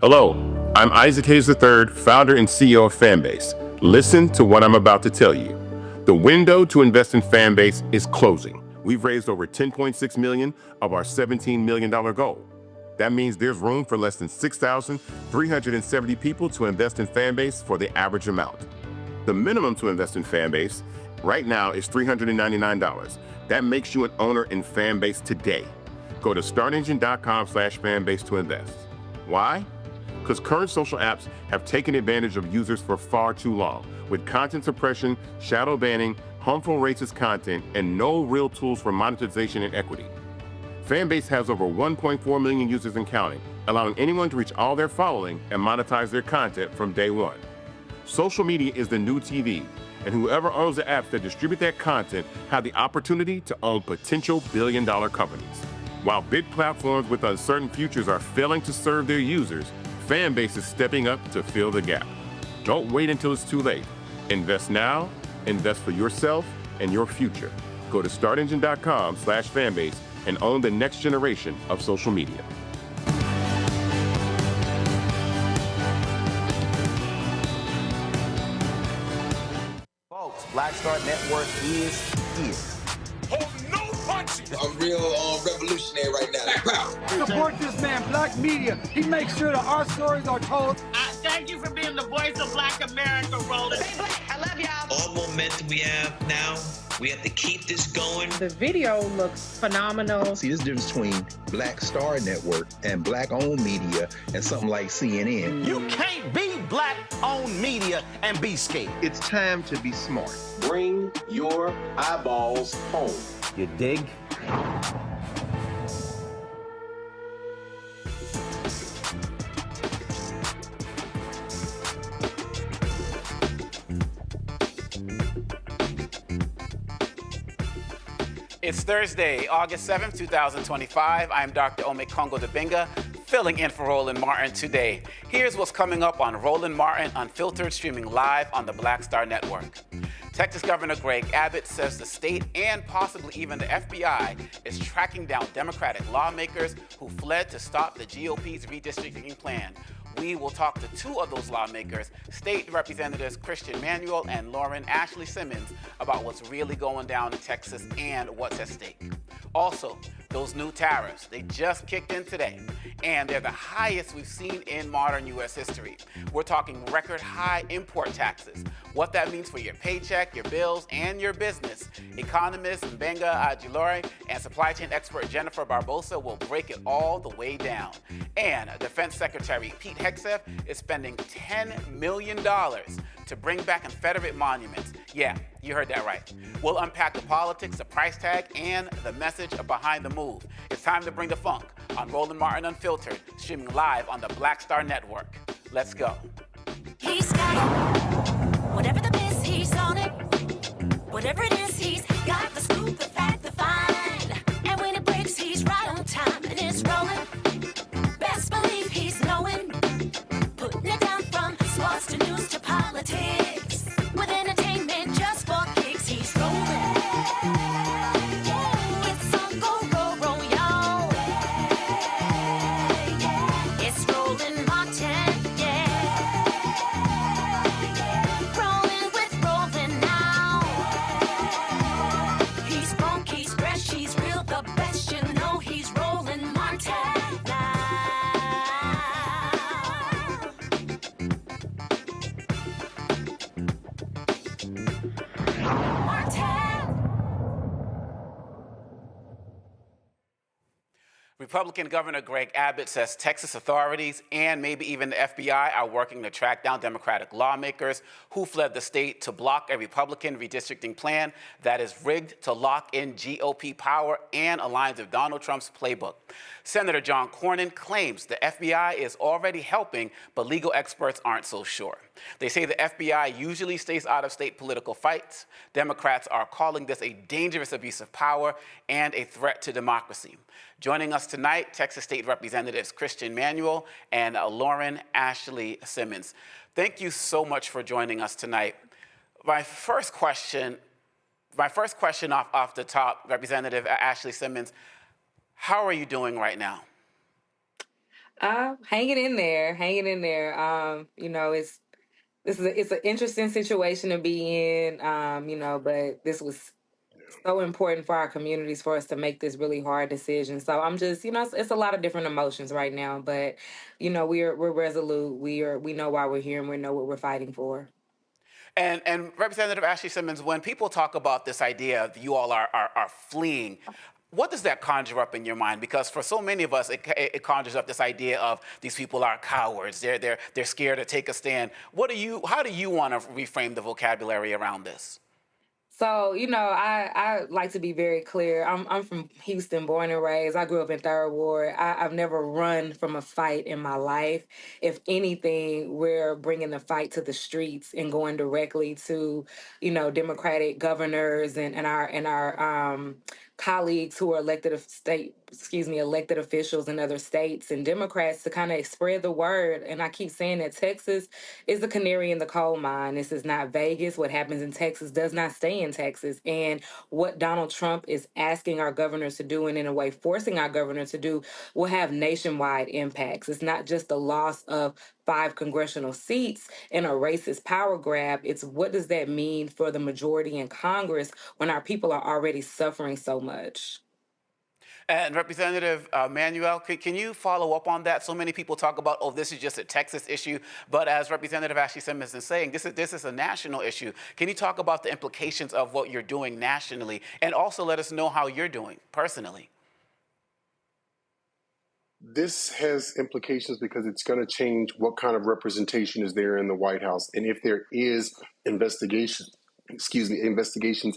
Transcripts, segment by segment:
Hello, I'm Isaac Hayes III, founder and CEO of Fanbase. Listen to what I'm about to tell you. The window to invest in Fanbase is closing. We've raised over $10.6 million of our $17 million goal. That means there's room for less than 6,370 people to invest in Fanbase for the average amount. The minimum to invest in Fanbase right now is $399. That makes you an owner in Fanbase today. Go to startengine.com/fanbase to invest. Why? Because current social apps have taken advantage of users for far too long, with content suppression, shadow banning, harmful racist content, and no real tools for monetization and equity. Fanbase has over 1.4 million users and counting, allowing anyone to reach all their following and monetize their content from day one. Social media is the new TV, and whoever owns the apps that distribute that content have the opportunity to own potential billion-dollar companies. While big platforms with uncertain futures are failing to serve their users, Fanbase is stepping up to fill the gap. Don't wait until it's too late. Invest now, invest for yourself and your future. Go to startengine.com/fanbase and own the next generation of social media. Folks, Black Star Network is here. Hold no punches. I'm real revolutionary right now. Support this man, Black Media. He makes sure that our stories are told. Thank you for being the voice of Black America, Roland. Stay black. I love y'all. All momentum we have now, we have to keep this going. The video looks phenomenal. See, this difference between Black Star Network and Black-owned media and something like CNN. You can't be Black-owned media and be scared. It's time to be smart. Bring your eyeballs home. You dig? It's Thursday, August 7th, 2025. I'm Dr. Gbenga Ajilore, filling in for Roland Martin today. Here's what's coming up on Roland Martin Unfiltered, streaming live on the Black Star Network. Texas Governor Greg Abbott says the state and possibly even the FBI is tracking down Democratic lawmakers who fled to stop the GOP's redistricting plan. We will talk to two of those lawmakers, State Representatives Manuel and Ashley Simmons, about what's really going down in Texas and what's at stake. Also, those new tariffs, they just kicked in today, and they're the highest we've seen in modern U.S. history. We're talking record high import taxes, what that means for your paycheck, your bills, and your business. Economist Gbenga Ajilore and supply chain expert Jennifer Barbossa will break it all the way down. And Defense Secretary Pete Hegseth is spending $10 million to bring back Confederate monuments. Yeah, you heard that right. We'll unpack the politics, the price tag, and the message behind the move. It's time to bring the funk on Roland Martin Unfiltered, streaming live on the Black Star Network. Let's go. He's got it. Whatever the biz, he's on it. Whatever it is, he's got the scoop, the fact, the find. And when it breaks, he's right on time and it's rolling. Best believe he's knowing. Putting it down from sports to news to politics. With entertainment just for kicks, he's rolling. It's on go, roll, roll, y'all. It's Roland Martin, yeah. Rolling with Roland now. He's funky, he's fresh, he's real, the best, you know he's Roland Martin now. Republican Governor Greg Abbott says Texas authorities and maybe even the FBI are working to track down Democratic lawmakers who fled the state to block a Republican redistricting plan that is rigged to lock in GOP power and aligns with Donald Trump's playbook. Senator John Cornyn claims the FBI is already helping, but legal experts aren't so sure. They say the FBI usually stays out of state political fights. Democrats are calling this a dangerous abuse of power and a threat to democracy. Joining us tonight, Texas State Representatives Manuel and Ashley Simmons. Thank you so much for joining us tonight. My first question off the top, Representative Ashley Simmons, how are you doing right now? Hanging in there. You know, it's an interesting situation to be in. You know, but this was so important for our communities for us to make this really hard decision. So I'm just, you know, it's a lot of different emotions right now. But you know, we're resolute. We know why we're here and we know what we're fighting for. And Representative Ashley Simmons, when people talk about this idea of you all are fleeing, what does that conjure up in your mind? Because for so many of us, it conjures up this idea of these people are cowards. They're scared to take a stand. How do you want to reframe the vocabulary around this? So, you know, I like to be very clear. I'm from Houston, born and raised. I grew up in Third Ward. I've never run from a fight in my life. If anything, we're bringing the fight to the streets and going directly to, you know, Democratic governors and our colleagues who are elected officials in other states and Democrats to kind of spread the word. And I keep saying that Texas is the canary in the coal mine. This is not Vegas. What happens in Texas does not stay in Texas. And what Donald Trump is asking our governors to do, and in a way forcing our governors to do, will have nationwide impacts. It's not just the loss of 5 congressional seats and a racist power grab. It's what does that mean for the majority in Congress when our people are already suffering so much? And Representative Manuel, can you follow up on that? So many people talk about, oh, this is just a Texas issue. But as Representative Ashley Simmons is saying, this is a national issue. Can you talk about the implications of what you're doing nationally? And also let us know how you're doing personally. This has implications because it's going to change what kind of representation is there in the White House. And if there is investigations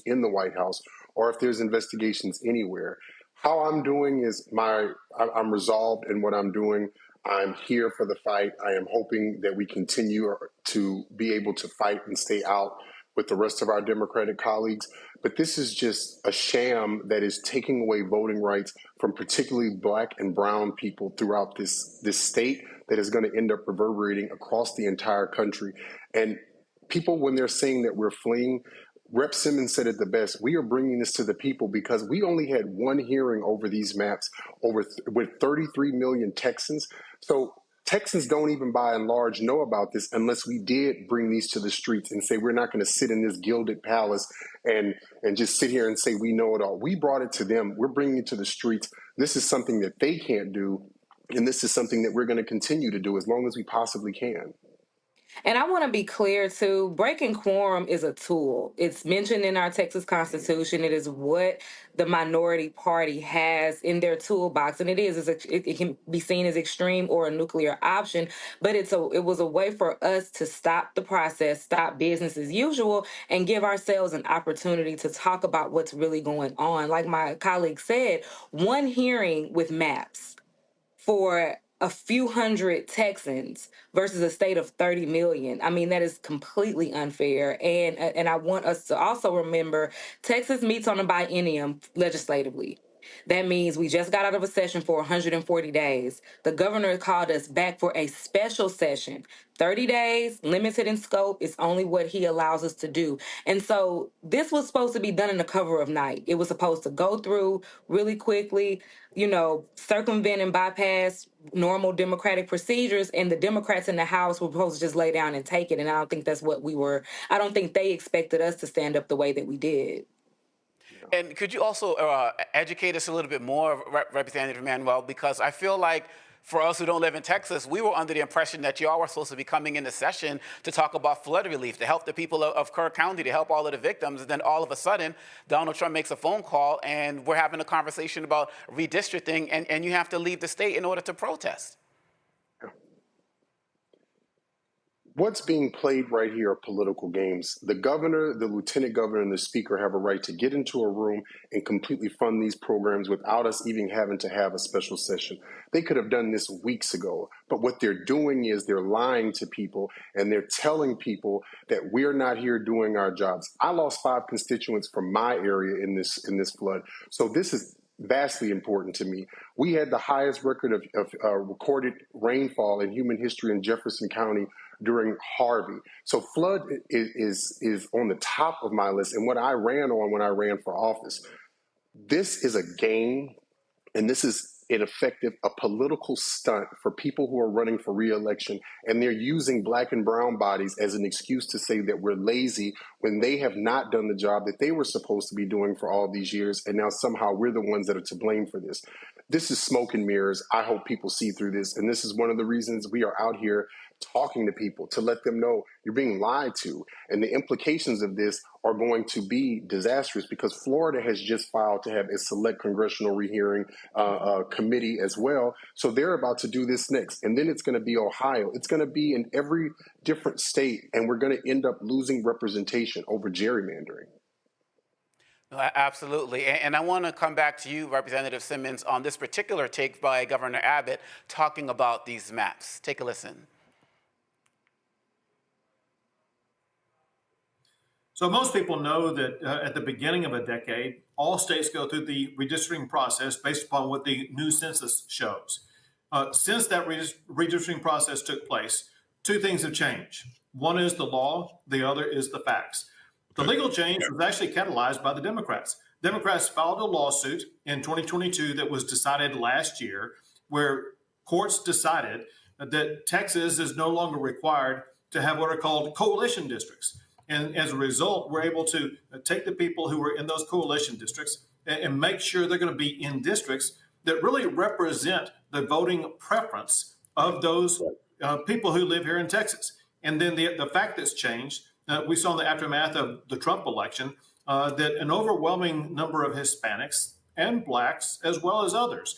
in the White House, or if there's investigations anywhere. How I'm doing is I'm resolved in what I'm doing. I'm here for the fight. I am hoping that we continue to be able to fight and stay out with the rest of our Democratic colleagues. But this is just a sham that is taking away voting rights from particularly Black and brown people throughout this state that is going to end up reverberating across the entire country. And people, when they're saying that we're fleeing, Rep. Simmons said it the best. We are bringing this to the people because we only had one hearing over these maps with 33 million Texans. So Texans don't even by and large know about this unless we did bring these to the streets and say we're not going to sit in this gilded palace and just sit here and say we know it all. We brought it to them. We're bringing it to the streets. This is something that they can't do, and this is something that we're going to continue to do as long as we possibly can. And I want to be clear, too, breaking quorum is a tool. It's mentioned in our Texas Constitution. It is what the minority party has in their toolbox. And it can be seen as extreme or a nuclear option, but it was a way for us to stop the process, stop business as usual, and give ourselves an opportunity to talk about what's really going on. Like my colleague said, one hearing with maps for a few hundred Texans versus a state of 30 million. I mean, that is completely unfair. And I want us to also remember Texas meets on a biennium legislatively. That means we just got out of a session for 140 days. The governor called us back for a special session. 30 days, limited in scope, is only what he allows us to do. And so this was supposed to be done in the cover of night. It was supposed to go through really quickly, circumvent and bypass normal democratic procedures, and the Democrats in the House were supposed to just lay down and take it. And I don't think that's what I don't think they expected us to stand up the way that we did. And could you also educate us a little bit more, Representative Manuel, because I feel like for us who don't live in Texas, we were under the impression that y'all were supposed to be coming into session to talk about flood relief, to help the people of Kerr County, to help all of the victims. And then all of a sudden, Donald Trump makes a phone call and we're having a conversation about redistricting, and you have to leave the state in order to protest. What's being played right here are political games. The governor, the lieutenant governor, and the speaker have a right to get into a room and completely fund these programs without us even having to have a special session. They could have done this weeks ago, but what they're doing is they're lying to people and they're telling people that we're not here doing our jobs. I lost 5 constituents from my area in this flood, so this is vastly important to me. We had the highest record of recorded rainfall in human history in Jefferson County during Harvey. So flood is on the top of my list and what I ran on when I ran for office. This is a game, and this is a political stunt for people who are running for re-election, and they're using Black and brown bodies as an excuse to say that we're lazy when they have not done the job that they were supposed to be doing for all these years, and now somehow we're the ones that are to blame for this. This is smoke and mirrors. I hope people see through this, and this is one of the reasons we are out here talking to people, to let them know you're being lied to. And the implications of this are going to be disastrous because Florida has just filed to have a select congressional rehearing committee as well. So they're about to do this next. And then it's going to be Ohio. It's going to be in every different state. And we're going to end up losing representation over gerrymandering. Absolutely. And I want to come back to you, Representative Simmons, on this particular take by Governor Abbott talking about these maps. Take a listen. So most people know that at the beginning of a decade, all states go through the redistricting process based upon what the new census shows. Since that redistricting process took place, two things have changed. One is the law, the other is the facts. The legal change was actually catalyzed by the Democrats. Democrats filed a lawsuit in 2022 that was decided last year, where courts decided that Texas is no longer required to have what are called coalition districts. And as a result, we're able to take the people who are in those coalition districts and make sure they're going to be in districts that really represent the voting preference of those people who live here in Texas. And then the fact that's changed, we saw in the aftermath of the Trump election, that an overwhelming number of Hispanics and blacks, as well as others,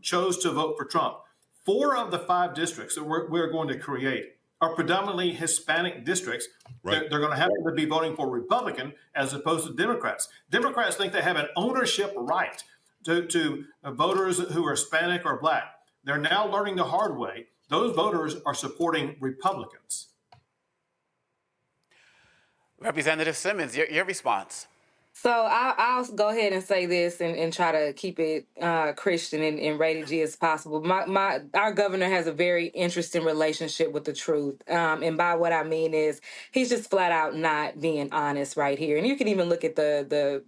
chose to vote for Trump. 4 of the 5 districts that we're going to create are predominantly Hispanic districts. Right. They're going to have to be voting for Republican as opposed to Democrats. Democrats think they have an ownership right to voters who are Hispanic or black. They're now learning the hard way. Those voters are supporting Republicans. Representative Simmons, your response. So I'll go ahead and say this and try to keep it Christian and rated G as possible. Our governor has a very interesting relationship with the truth. And by what I mean is he's just flat out not being honest right here. And you can even look at the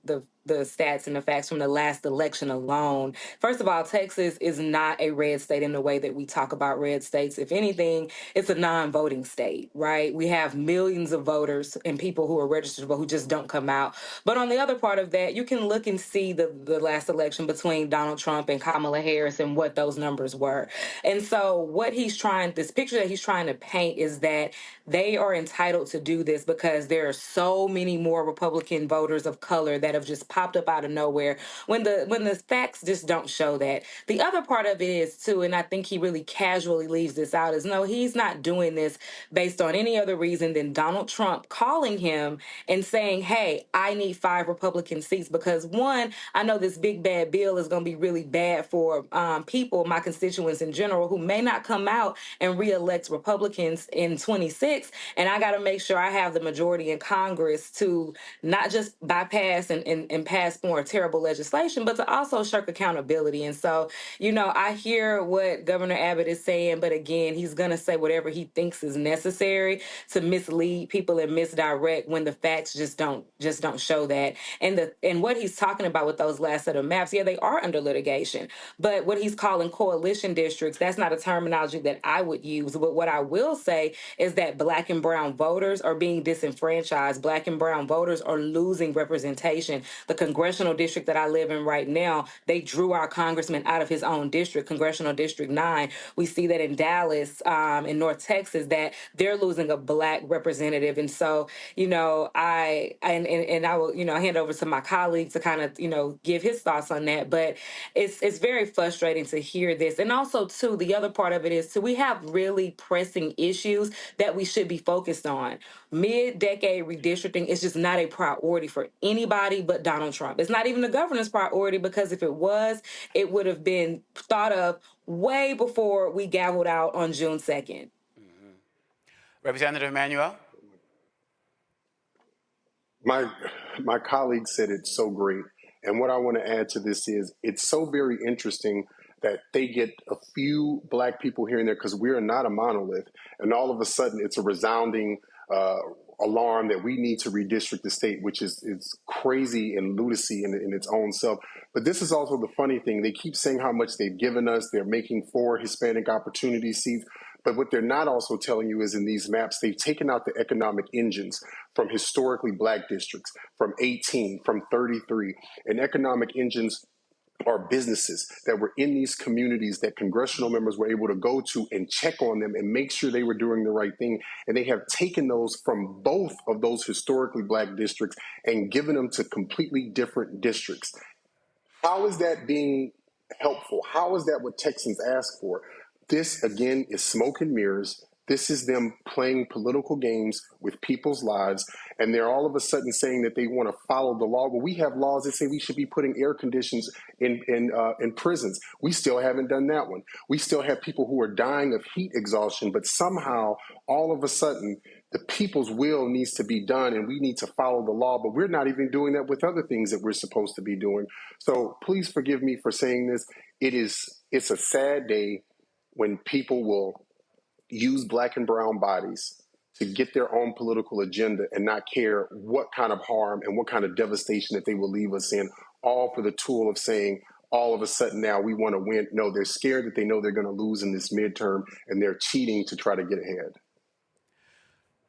stats and the facts from the last election alone. First of all, Texas is not a red state in the way that we talk about red states. If anything, it's a non-voting state, right? We have millions of voters and people who are registered but who just don't come out. But on the other part of that, you can look and see the last election between Donald Trump and Kamala Harris and what those numbers were. And so what this picture that he's trying to paint is that they are entitled to do this because there are so many more Republican voters of color that have just popped up out of nowhere when the facts just don't show that. The other part of it is too, and I think he really casually leaves this out, is no, he's not doing this based on any other reason than Donald Trump calling him and saying, hey, I need 5 Republican seats because one, I know this big bad bill is going to be really bad for people, my constituents in general, who may not come out and reelect Republicans in 26. And I got to make sure I have the majority in Congress to not just bypass and pass more terrible legislation, but to also shirk accountability. And so, I hear what Governor Abbott is saying, but again, he's going to say whatever he thinks is necessary to mislead people and misdirect when the facts just don't show that. And what he's talking about with those last set of maps, yeah, they are under litigation, but what he's calling coalition districts, that's not a terminology that I would use. But what I will say is that black and brown voters are being disenfranchised. Black and brown voters are losing representation. The congressional district that I live in right now, they drew our congressman out of his own district, Congressional District 9. We see that in Dallas, in North Texas, that they're losing a black representative. And so, I will, hand over to my colleague to kind of, give his thoughts on that. But it's very frustrating to hear this. And also, too, the other part of it is, too, we have really pressing issues that we should be focused on. Mid-decade redistricting is just not a priority for anybody but Donald Trump. It's not even the governor's priority, because if it was, it would have been thought of way before we gavelled out on June 2nd. Mm-hmm. Representative Manuel? My colleague said it so great. And what I want to add to this is it's so very interesting that they get a few black people here and there because we are not a monolith. And all of a sudden it's a resounding alarm that we need to redistrict the state, which is crazy and lunacy in its own self. But this is also the funny thing. They keep saying how much they've given us. They're making 4 Hispanic opportunity seats. But what they're not also telling you is in these maps, they've taken out the economic engines from historically black districts, from 18, from 33, and economic engines are businesses that were in these communities that congressional members were able to go to and check on them and make sure they were doing the right thing. And they have taken those from both of those historically black districts and given them to completely different districts. How is that being helpful? How is that what Texans ask for? This, again, is smoke and mirrors. This is them playing political games with people's lives, and they're all of a sudden saying that they want to follow the law. Well, we have laws that say we should be putting air conditions in prisons. We still haven't done that one. We still have people who are dying of heat exhaustion, but somehow, all of a sudden, the people's will needs to be done and we need to follow the law, but we're not even doing that with other things that we're supposed to be doing. So please forgive me for saying this. It's a sad day when people will use black and brown bodies to get their own political agenda and not care what kind of harm and what kind of devastation that they will leave us in, all for the tool of saying, all of a sudden now we want to win. No, they're scared that they know they're going to lose in this midterm and they're cheating to try to get ahead.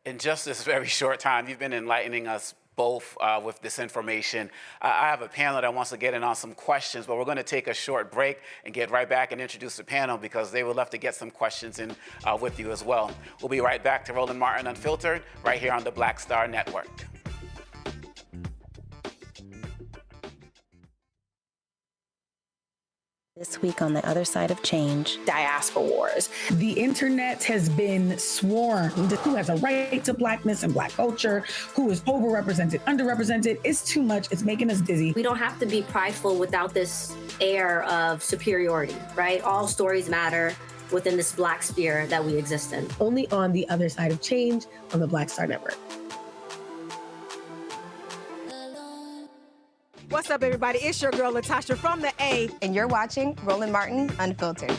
In just this very short time, you've been enlightening us both with this information. I have a panel that wants to get in on some questions, but we're going to take a short break and get right back and introduce the panel because they would love to get some questions in with you as well. We'll be right back to Roland Martin Unfiltered right here on the Black Star Network. This week on The Other Side of Change, diaspora wars. The internet has been swarmed. Who has a right to blackness and black culture? Who is overrepresented, underrepresented? It's too much. It's making us dizzy. We don't have to be prideful without this air of superiority, right? All stories matter within this black sphere that we exist in. Only on The Other Side of Change on the Black Star Network. What's up, everybody? It's your girl, Latasha from the A. And you're watching Roland Martin Unfiltered.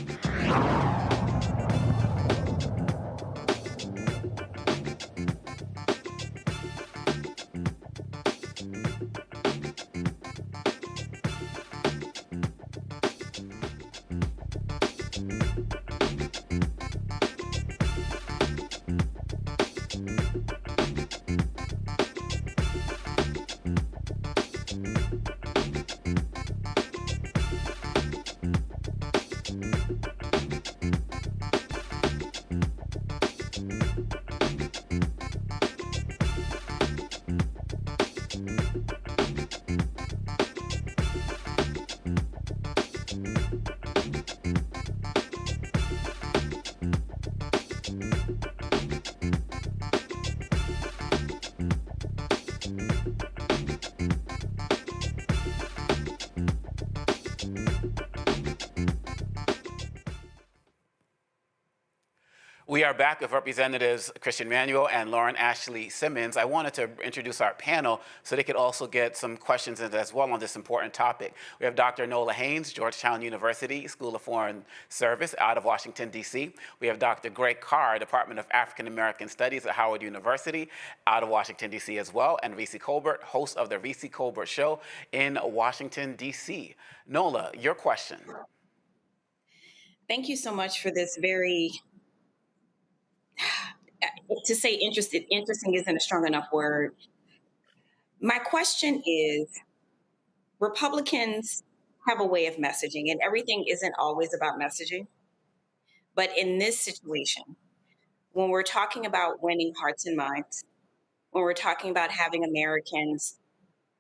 We are back with Representatives Christian Manuel and Lauren Ashley Simmons. I wanted to introduce our panel so they could also get some questions in as well on this important topic. We have Dr. Nola Haynes, Georgetown University School of Foreign Service out of Washington, D.C. We have Dr. Greg Carr, Department of African American Studies at Howard University out of Washington, D.C. as well, and Reese Colbert, host of the Reese Colbert Show in Washington, D.C. Nola, your question. Thank you so much for this very... To say interesting isn't a strong enough word. My question is, Republicans have a way of messaging, and everything isn't always about messaging. But in this situation, when we're talking about winning hearts and minds, when we're talking about having Americans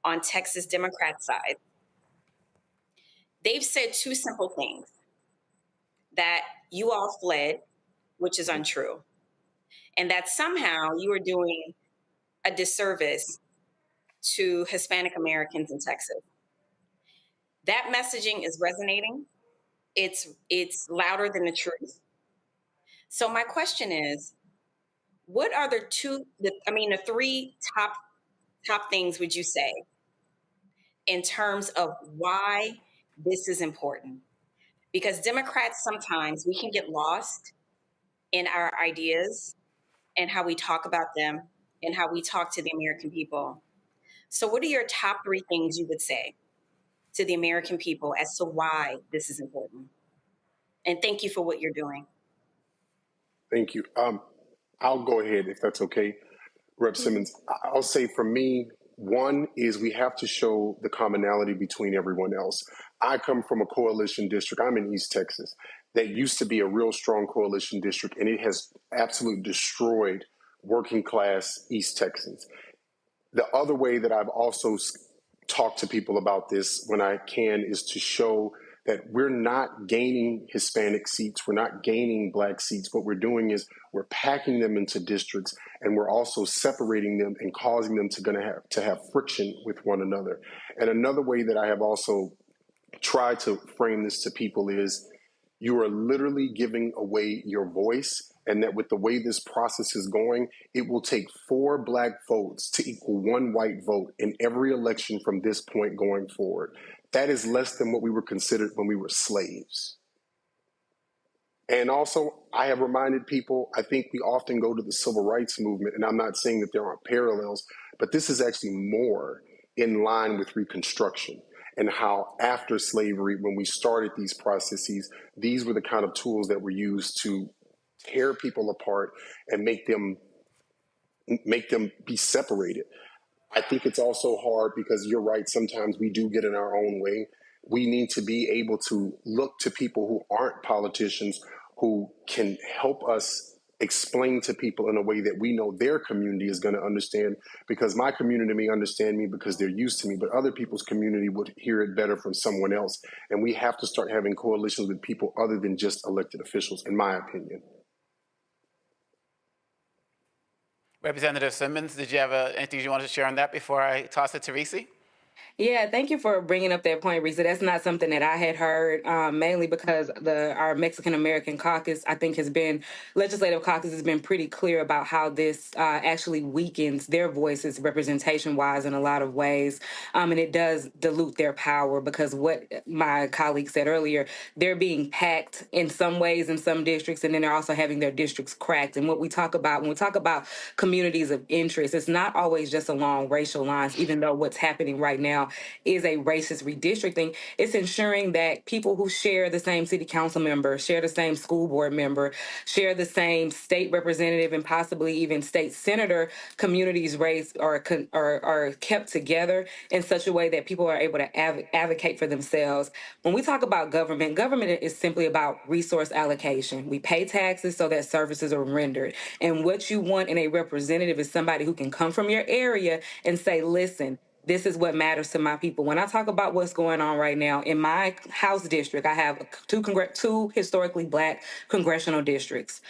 on Texas Democrat side, they've said two simple things: that you all fled, which is untrue, and that somehow you are doing a disservice to Hispanic Americans in Texas. That messaging is resonating. It's louder than the truth. So my question is, what are the three top things would you say in terms of why this is important? Because Democrats, sometimes we can get lost in our ideas and how we talk about them and how we talk to the American people. So what are your top three things you would say to the American people as to why this is important? And thank you for what you're doing. Thank you. I'll go ahead if that's okay, Rep. Simmons. I'll say for me, one is we have to show the commonality between everyone else. I come from a coalition district. I'm in East Texas. That used to be a real strong coalition district, and it has absolutely destroyed working class East Texans. The other way that I've also talked to people about this when I can is to show that we're not gaining Hispanic seats, we're not gaining Black seats. What we're doing is we're packing them into districts, and we're also separating them and causing them to have friction with one another. And another way that I have also tried to frame this to people is, you are literally giving away your voice and that with the way this process is going, it will take 4 black votes to equal 1 white vote in every election from this point going forward. That is less than what we were considered when we were slaves. And also, I have reminded people, I think we often go to the civil rights movement, and I'm not saying that there aren't parallels, but this is actually more in line with Reconstruction and how after slavery, when we started these processes, these were the kind of tools that were used to tear people apart and make them be separated. I think it's also hard because you're right, sometimes we do get in our own way. We need to be able to look to people who aren't politicians, who can help us explain to people in a way that we know their community is going to understand, because my community may understand me because they're used to me, but other people's community would hear it better from someone else. And we have to start having coalitions with people other than just elected officials, in my opinion. Representative Simmons, did you have anything you wanted to share on that before I toss it to Reese? Yeah, thank you for bringing up that point, Risa. That's not something that I had heard, mainly because our Mexican American caucus, I think, legislative caucus has been pretty clear about how this actually weakens their voices representation-wise in a lot of ways. And it does dilute their power because what my colleague said earlier, they're being packed in some ways in some districts, and then they're also having their districts cracked. And what we talk about, when we talk about communities of interest, it's not always just along racial lines, even though what's happening right now is a racist redistricting. It's ensuring that people who share the same city council member, share the same school board member, share the same state representative, and possibly even state senator communities raised are kept together in such a way that people are able to advocate for themselves. When we talk about government is simply about resource allocation. We pay taxes so that services are rendered. And what you want in a representative is somebody who can come from your area and say, listen, this is what matters to my people. When I talk about what's going on right now in my House district, I have two historically Black congressional districts.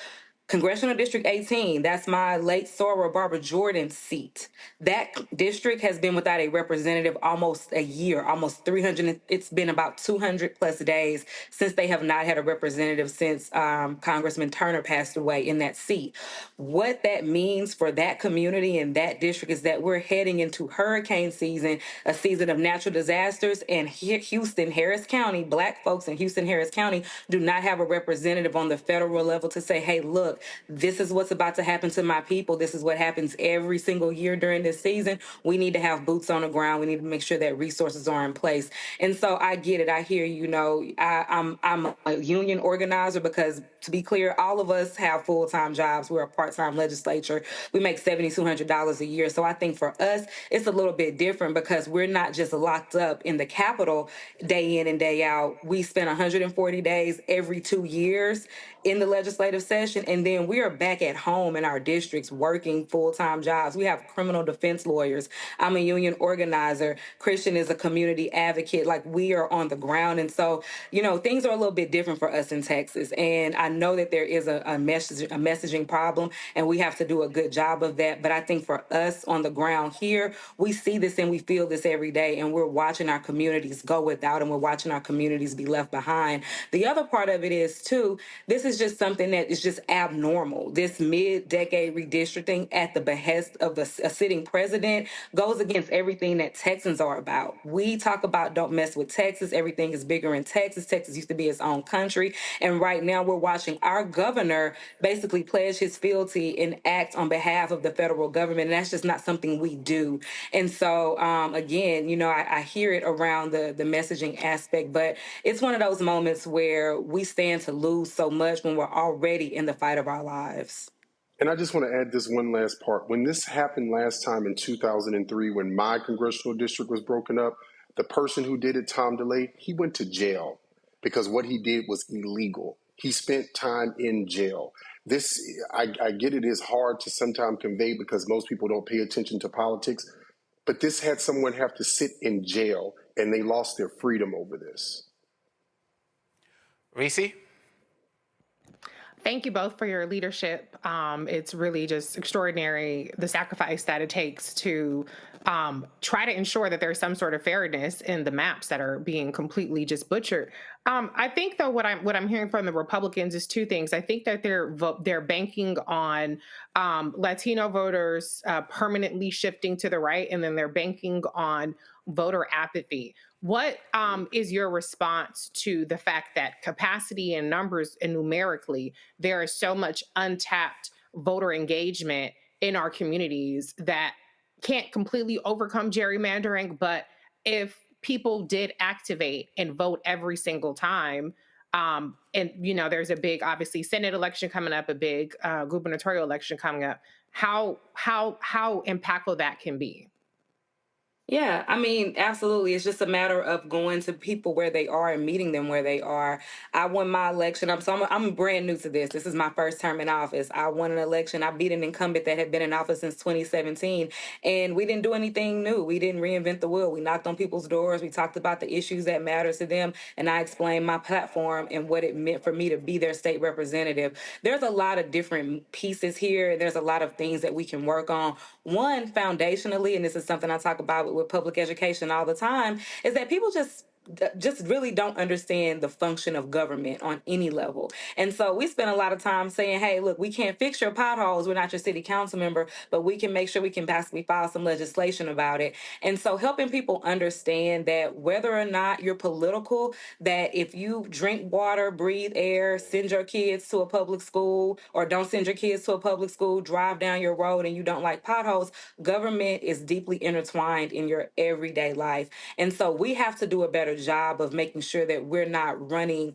Congressional District 18, that's my late soror Barbara Jordan's seat. That district has been without a representative almost a year, almost 300. It's been about 200 plus days since they have not had a representative since Congressman Turner passed away in that seat. What that means for that community and that district is that we're heading into hurricane season, a season of natural disasters, and Houston, Harris County, Black folks in Houston, Harris County do not have a representative on the federal level to say, hey, look, this is what's about to happen to my people. This is what happens every single year during this season. We need to have boots on the ground. We need to make sure that resources are in place. And so I get it. I hear you. I'm a union organizer because, to be clear, all of us have full-time jobs. We're a part-time legislature. We make $7,200 a year. So I think for us, it's a little bit different because we're not just locked up in the Capitol day in and day out. We spend 140 days every 2 years in the legislative session, and then we are back at home in our districts working full-time jobs. We have criminal defense lawyers. I'm a union organizer. Christian is a community advocate. Like, we are on the ground. And so, things are a little bit different for us in Texas. And I know that there is a messaging problem, and we have to do a good job of that. But I think for us on the ground here, we see this and we feel this every day, and we're watching our communities go without, and we're watching our communities be left behind. The other part of it is, too, this is just something that is just abnormal. This mid-decade redistricting at the behest of a sitting president goes against everything that Texans are about. We talk about don't mess with Texas. Everything is bigger in Texas. Texas used to be its own country. And right now we're watching our governor basically pledge his fealty and act on behalf of the federal government. And that's just not something we do. And so, again, I hear it around the messaging aspect, but it's one of those moments where we stand to lose so much when we're already in the fight of our lives. And I just want to add this one last part. When this happened last time in 2003, when my congressional district was broken up, the person who did it, Tom DeLay, he went to jail because what he did was illegal. He spent time in jail. This, I get it is hard to sometimes convey because most people don't pay attention to politics, but this had someone have to sit in jail and they lost their freedom over this. Reese? Thank you both for your leadership. It's really just extraordinary, the sacrifice that it takes to try to ensure that there's some sort of fairness in the maps that are being completely just butchered. I think, though, what I'm hearing from the Republicans is two things. I think that they're banking on Latino voters permanently shifting to the right, and then they're banking on voter apathy. What is your response to the fact that capacity and numbers and numerically, there is so much untapped voter engagement in our communities that can't completely overcome gerrymandering, but if people did activate and vote every single time, and there's a big, obviously, Senate election coming up, a big gubernatorial election coming up, how impactful that can be? Yeah, I mean, absolutely. It's just a matter of going to people where they are and meeting them where they are. I won my election. I'm brand new to this. This is my first term in office. I won an election. I beat an incumbent that had been in office since 2017, and we didn't do anything new. We didn't reinvent the wheel. We knocked on people's doors. We talked about the issues that matter to them, and I explained my platform and what it meant for me to be their state representative. There's a lot of different pieces here. There's a lot of things that we can work on. One, foundationally, and this is something I talk about with public education all the time, is that people just really don't understand the function of government on any level. And so we spend a lot of time saying, hey, look, we can't fix your potholes. We're not your city council member, but we can make sure we can possibly file some legislation about it. And so helping people understand that whether or not you're political, that if you drink water, breathe air, send your kids to a public school, or don't send your kids to a public school, drive down your road and you don't like potholes, government is deeply intertwined in your everyday life. And so we have to do a better job of making sure that we're not running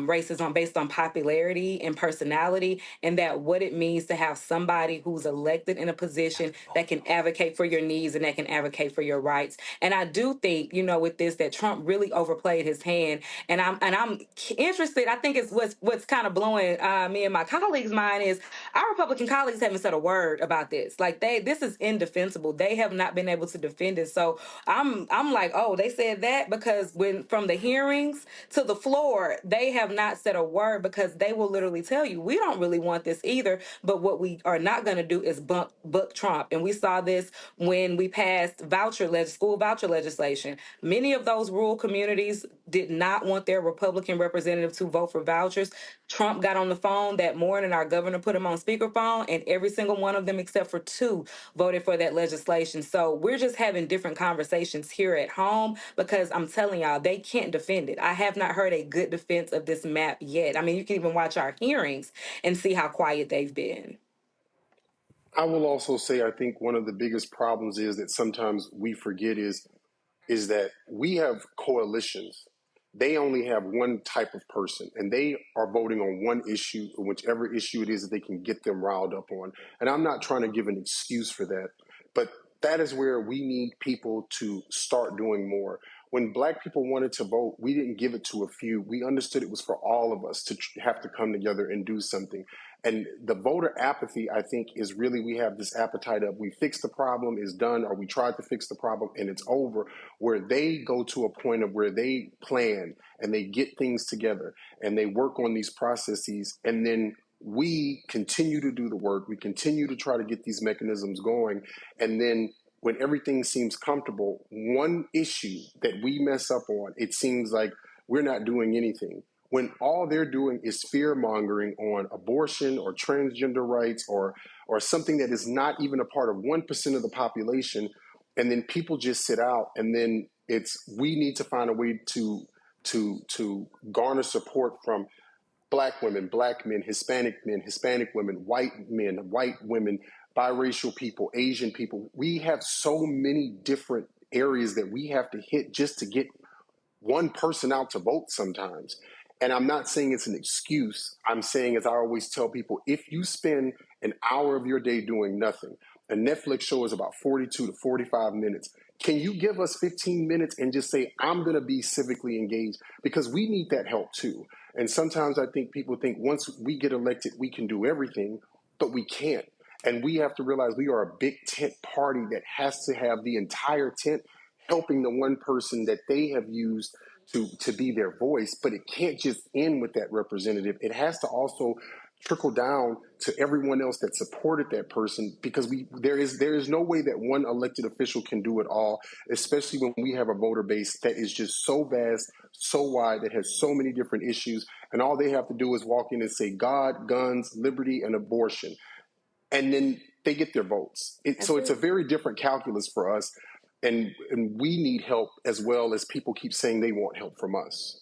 races based on popularity and personality, and that what it means to have somebody who's elected in a position that can advocate for your needs and that can advocate for your rights. And I do think, with this, that Trump really overplayed his hand. And I'm interested. I think it's what's kind of blowing me and my colleagues' mind is our Republican colleagues haven't said a word about this. Like this is indefensible. They have not been able to defend it. So I'm like, oh, they said that, because when from the hearings to the floor, they have not said a word, because they will literally tell you, we don't really want this either, but what we are not going to do is book Trump. And we saw this when we passed school voucher legislation. Many of those rural communities did not want their Republican representative to vote for vouchers. Trump got on the phone that morning, our governor put him on speakerphone, and every single one of them except for two voted for that legislation. So we're just having different conversations here at home, because I'm telling y'all, they can't defend it. I have not heard a good defense of this map yet. I mean, you can even watch our hearings and see how quiet they've been. I will also say, I think one of the biggest problems is that sometimes we forget is that we have coalitions. They only have one type of person, and they are voting on one issue, whichever issue it is that they can get them riled up on. And I'm not trying to give an excuse for that, but that is where we need people to start doing more. When Black people wanted to vote, we didn't give it to a few. We understood it was for all of us to have to come together and do something. And the voter apathy, I think, is really, we have this appetite of, we fix the problem, it's done, or we tried to fix the problem and it's over, where they go to a point of where they plan and they get things together and they work on these processes, and then we continue to do the work, we continue to try to get these mechanisms going, and then when everything seems comfortable, one issue that we mess up on, it seems like we're not doing anything, when all they're doing is fear-mongering on abortion or transgender rights or something that is not even a part of 1% of the population, and then people just sit out, and then we need to find a way to garner support from Black women, Black men, Hispanic women, white women, biracial people, Asian people. We have so many different areas that we have to hit just to get one person out to vote sometimes. And I'm not saying it's an excuse. I'm saying, as I always tell people, if you spend an hour of your day doing nothing, a Netflix show is about 42 to 45 minutes. Can you give us 15 minutes and just say, I'm going to be civically engaged? Because we need that help too. And sometimes I think people think once we get elected, we can do everything, but we can't. And we have to realize we are a big tent party that has to have the entire tent helping the one person that they have used to be their voice, but it can't just end with that representative. It has to also trickle down to everyone else that supported that person, because there is no way that one elected official can do it all, especially when we have a voter base that is just so vast, so wide, that has so many different issues, and all they have to do is walk in and say God, guns, liberty, and abortion, and then they get their votes. So it's a very different calculus for us, and we need help as well, as people keep saying they want help from us.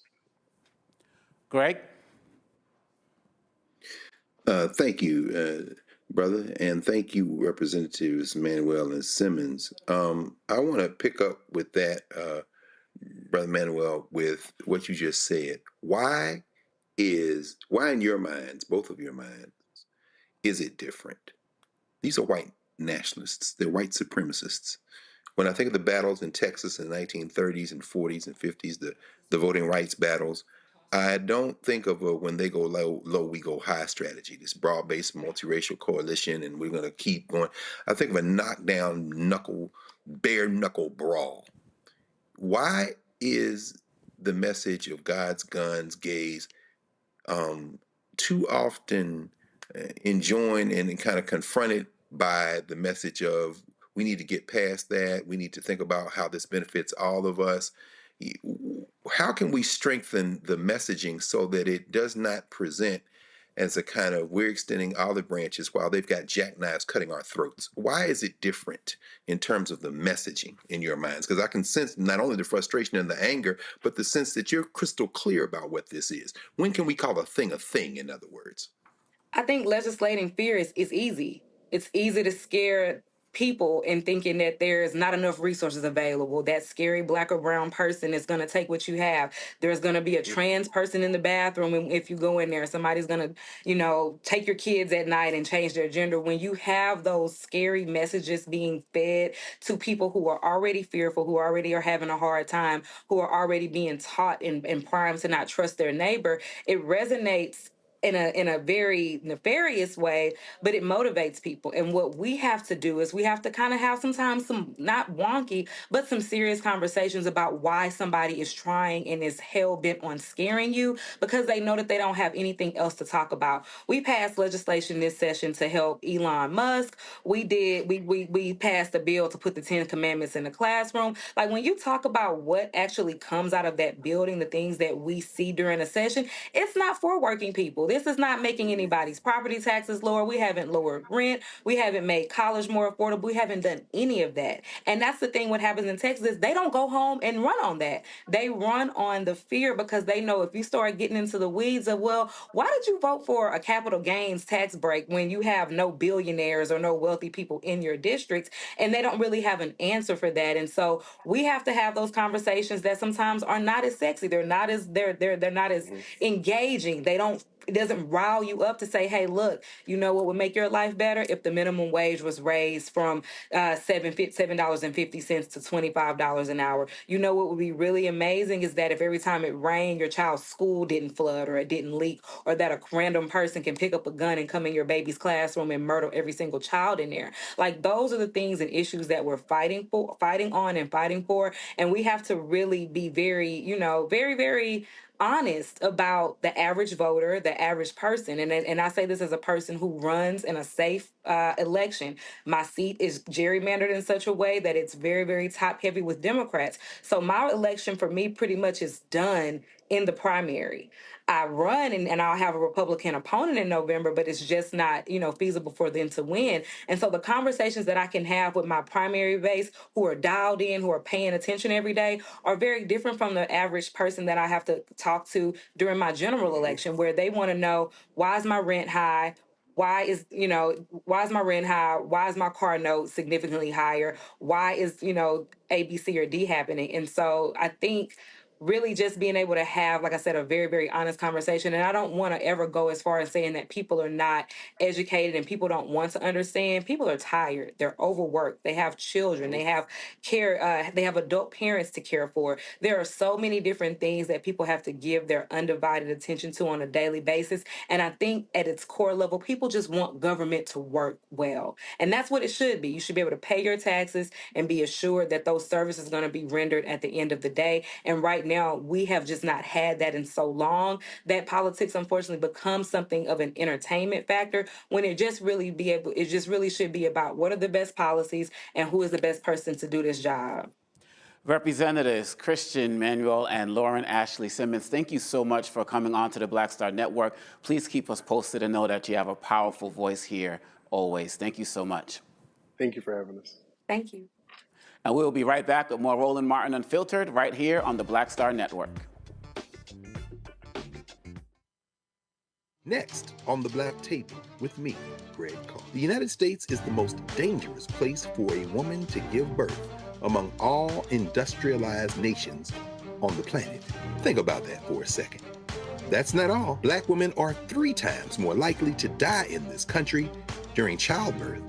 Greg? Thank you, brother, and thank you, Representatives Manuel and Simmons. I want to pick up with that, Brother Manuel, with what you just said. Why in your minds, both of your minds, is it different? These are white nationalists. They're white supremacists. When I think of the battles in Texas in the 1930s and 40s and 50s, the voting rights battles, I don't think of a when they go low, we go high strategy, this broad-based multiracial coalition, and we're going to keep going. I think of a knockdown, bare knuckle brawl. Why is the message of God's guns, gays, too often enjoined and kind of confronted by the message of we need to get past that. We need to think about how this benefits all of us. How can we strengthen the messaging so that it does not present as a kind of we're extending olive branches while they've got jackknives cutting our throats? Why is it different in terms of the messaging in your minds? Because I can sense not only the frustration and the anger, but the sense that you're crystal clear about what this is. When can we call a thing, in other words? I think legislating fear is easy. It's easy to scare people in thinking that there's not enough resources available. That scary black or brown person is going to take what you have. There's going to be a trans person in the bathroom, and if you go in there, somebody's going to, take your kids at night and change their gender. When you have those scary messages being fed to people who are already fearful, who already are having a hard time, who are already being taught and primed to not trust their neighbor, it resonates in a very nefarious way, but it motivates people. And what we have to do is we have to kind of have sometimes some, not wonky, but some serious conversations about why somebody is trying and is hell-bent on scaring you, because they know that they don't have anything else to talk about. We passed legislation this session to help Elon Musk. We passed a bill to put the 10 Commandments in the classroom. Like, when you talk about what actually comes out of that building, the things that we see during a session, it's not for working people. This is not making anybody's property taxes lower. We haven't lowered rent. We haven't made college more affordable. We haven't done any of that. And that's the thing. What happens in Texas is they don't go home and run on that. They run on the fear, because they know if you start getting into the weeds of, well, why did you vote for a capital gains tax break when you have no billionaires or no wealthy people in your districts? And they don't really have an answer for that. And so we have to have those conversations that sometimes are not as sexy. They're not as engaging. It doesn't rile you up to say, hey, look, you know what would make your life better? If the minimum wage was raised from $7.50 to $25 an hour. You know what would be really amazing is that if every time it rained, your child's school didn't flood or it didn't leak, or that a random person can pick up a gun and come in your baby's classroom and murder every single child in there. Like, those are the things and issues that we're fighting for. And we have to really be very, very, very honest about the average voter, the average person. And I say this as a person who runs in a safe election. My seat is gerrymandered in such a way that it's very, very top heavy with Democrats. So my election for me pretty much is done in the primary. I run and I'll have a Republican opponent in November, but it's just not, feasible for them to win. And so the conversations that I can have with my primary base, who are dialed in, who are paying attention every day, are very different from the average person that I have to talk to during my general election, where they want to know, why is my rent high? Why is my rent high? Why is my car note significantly higher? Why is, A, B, C, or D happening? And so I think really just being able to have, like I said, a very, very honest conversation. And I don't want to ever go as far as saying that people are not educated and people don't want to understand. People are tired. They're overworked. They have children. They have care. They have adult parents to care for. There are so many different things that people have to give their undivided attention to on a daily basis. And I think at its core level, people just want government to work well. And that's what it should be. You should be able to pay your taxes and be assured that those services are going to be rendered at the end of the day. And right now we have just not had that in so long that politics unfortunately becomes something of an entertainment factor when it just really should be about what are the best policies and who is the best person to do this job. Representatives Christian, Manuel, and Lauren Ashley Simmons, thank you so much for coming on to the Black Star Network. Please keep us posted and know that you have a powerful voice here always. Thank you so much. Thank you for having us. Thank you. And we'll be right back with more Roland Martin Unfiltered right here on the Black Star Network. Next on the Black Table with me, Greg Carr. The United States is the most dangerous place for a woman to give birth among all industrialized nations on the planet. Think about that for a second. That's not all. Black women are 3 times more likely to die in this country during childbirth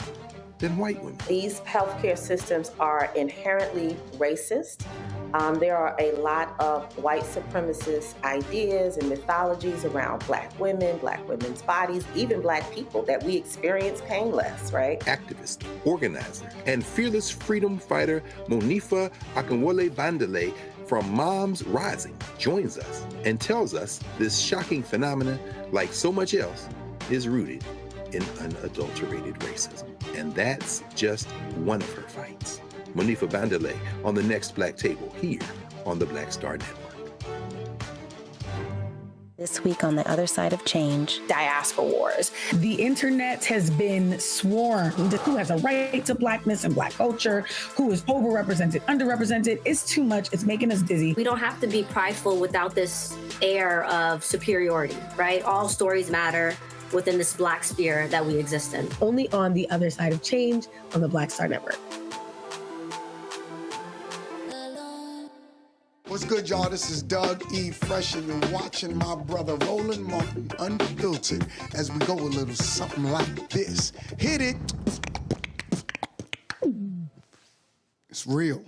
than white women. These healthcare systems are inherently racist. There are a lot of white supremacist ideas and mythologies around Black women, Black women's bodies, even Black people that we experience painless, right? Activist, organizer, and fearless freedom fighter Monifa Akinwole Bandele from Moms Rising joins us and tells us this shocking phenomenon, like so much else, is rooted in unadulterated racism. And that's just one of her fights. Monifa Bandele on the next Black Table here on the Black Star Network. This week on the other side of change. Diaspora wars. The internet has been swarmed. Who has a right to Blackness and Black culture? Who is overrepresented, underrepresented? It's too much. It's making us dizzy. We don't have to be prideful without this air of superiority, right? All stories matter within this Black sphere that we exist in. Only on the other side of change on the Black Star Network. What's good, y'all? This is Doug E. Fresh, and you're watching my brother Roland Martin Unfiltered as we go a little something like this. Hit it. It's real.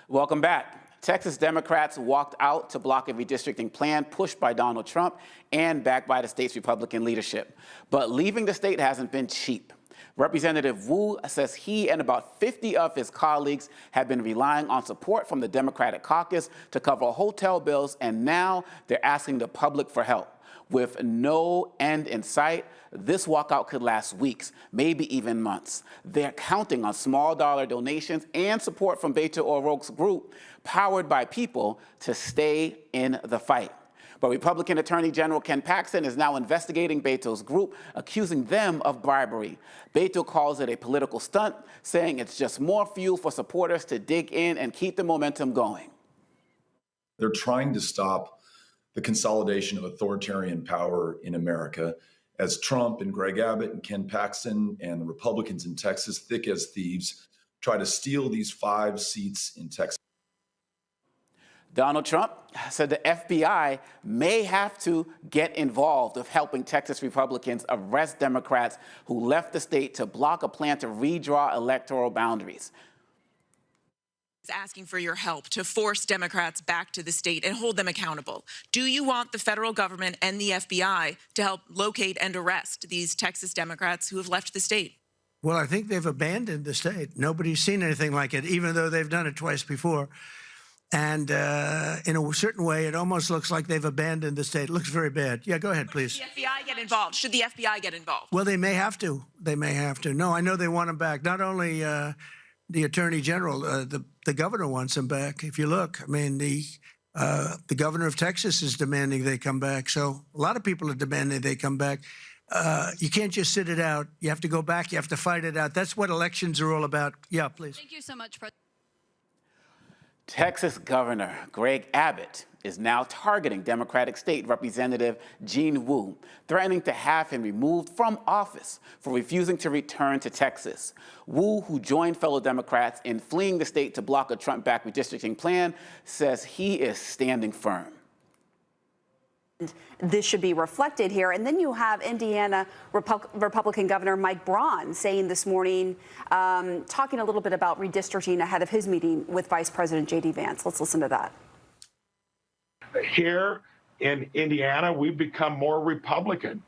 Welcome back. Texas Democrats walked out to block a redistricting plan pushed by Donald Trump and backed by the state's Republican leadership. But leaving the state hasn't been cheap. Representative Wu says he and about 50 of his colleagues have been relying on support from the Democratic caucus to cover hotel bills, and now they're asking the public for help. With no end in sight, this walkout could last weeks, maybe even months. They're counting on small dollar donations and support from Beto O'Rourke's group, powered by people, to stay in the fight. But Republican Attorney General Ken Paxton is now investigating Beto's group, accusing them of bribery. Beto calls it a political stunt, saying it's just more fuel for supporters to dig in and keep the momentum going. They're trying to stop the consolidation of authoritarian power in America as Trump and Greg Abbott and Ken Paxton and the Republicans in Texas, thick as thieves, try to steal these 5 seats in Texas. Donald Trump said the FBI may have to get involved with helping Texas Republicans arrest Democrats who left the state to block a plan to redraw electoral boundaries. Asking for your help to force Democrats back to the state and hold them accountable. Do you want the federal government and the FBI to help locate and arrest these Texas Democrats who have left the state? Well, I think they've abandoned the state. Nobody's seen anything like it, even though they've done it twice before. And in a certain way, it almost looks like they've abandoned the state. It looks very bad. Yeah, go ahead, please. Should the FBI get involved? Should the FBI get involved? Well, they may have to. They may have to. No, I know they want them back. Not only the Attorney General, the governor wants them back. If you look, I mean, the governor of Texas is demanding they come back. So a lot of people are demanding they come back. You can't just sit it out. You have to go back. You have to fight it out. That's what elections are all about. Yeah, please. Thank you so much, President. Texas Governor Greg Abbott is now targeting Democratic State Representative Gene Wu, threatening to have him removed from office for refusing to return to Texas. Wu, who joined fellow Democrats in fleeing the state to block a Trump-backed redistricting plan, says he is standing firm. This should be reflected here. And then you have Indiana Republican Governor Mike Braun saying this morning, talking a little bit about redistricting ahead of his meeting with Vice President J.D. Vance. Let's listen to that. Here in Indiana, we've become more Republican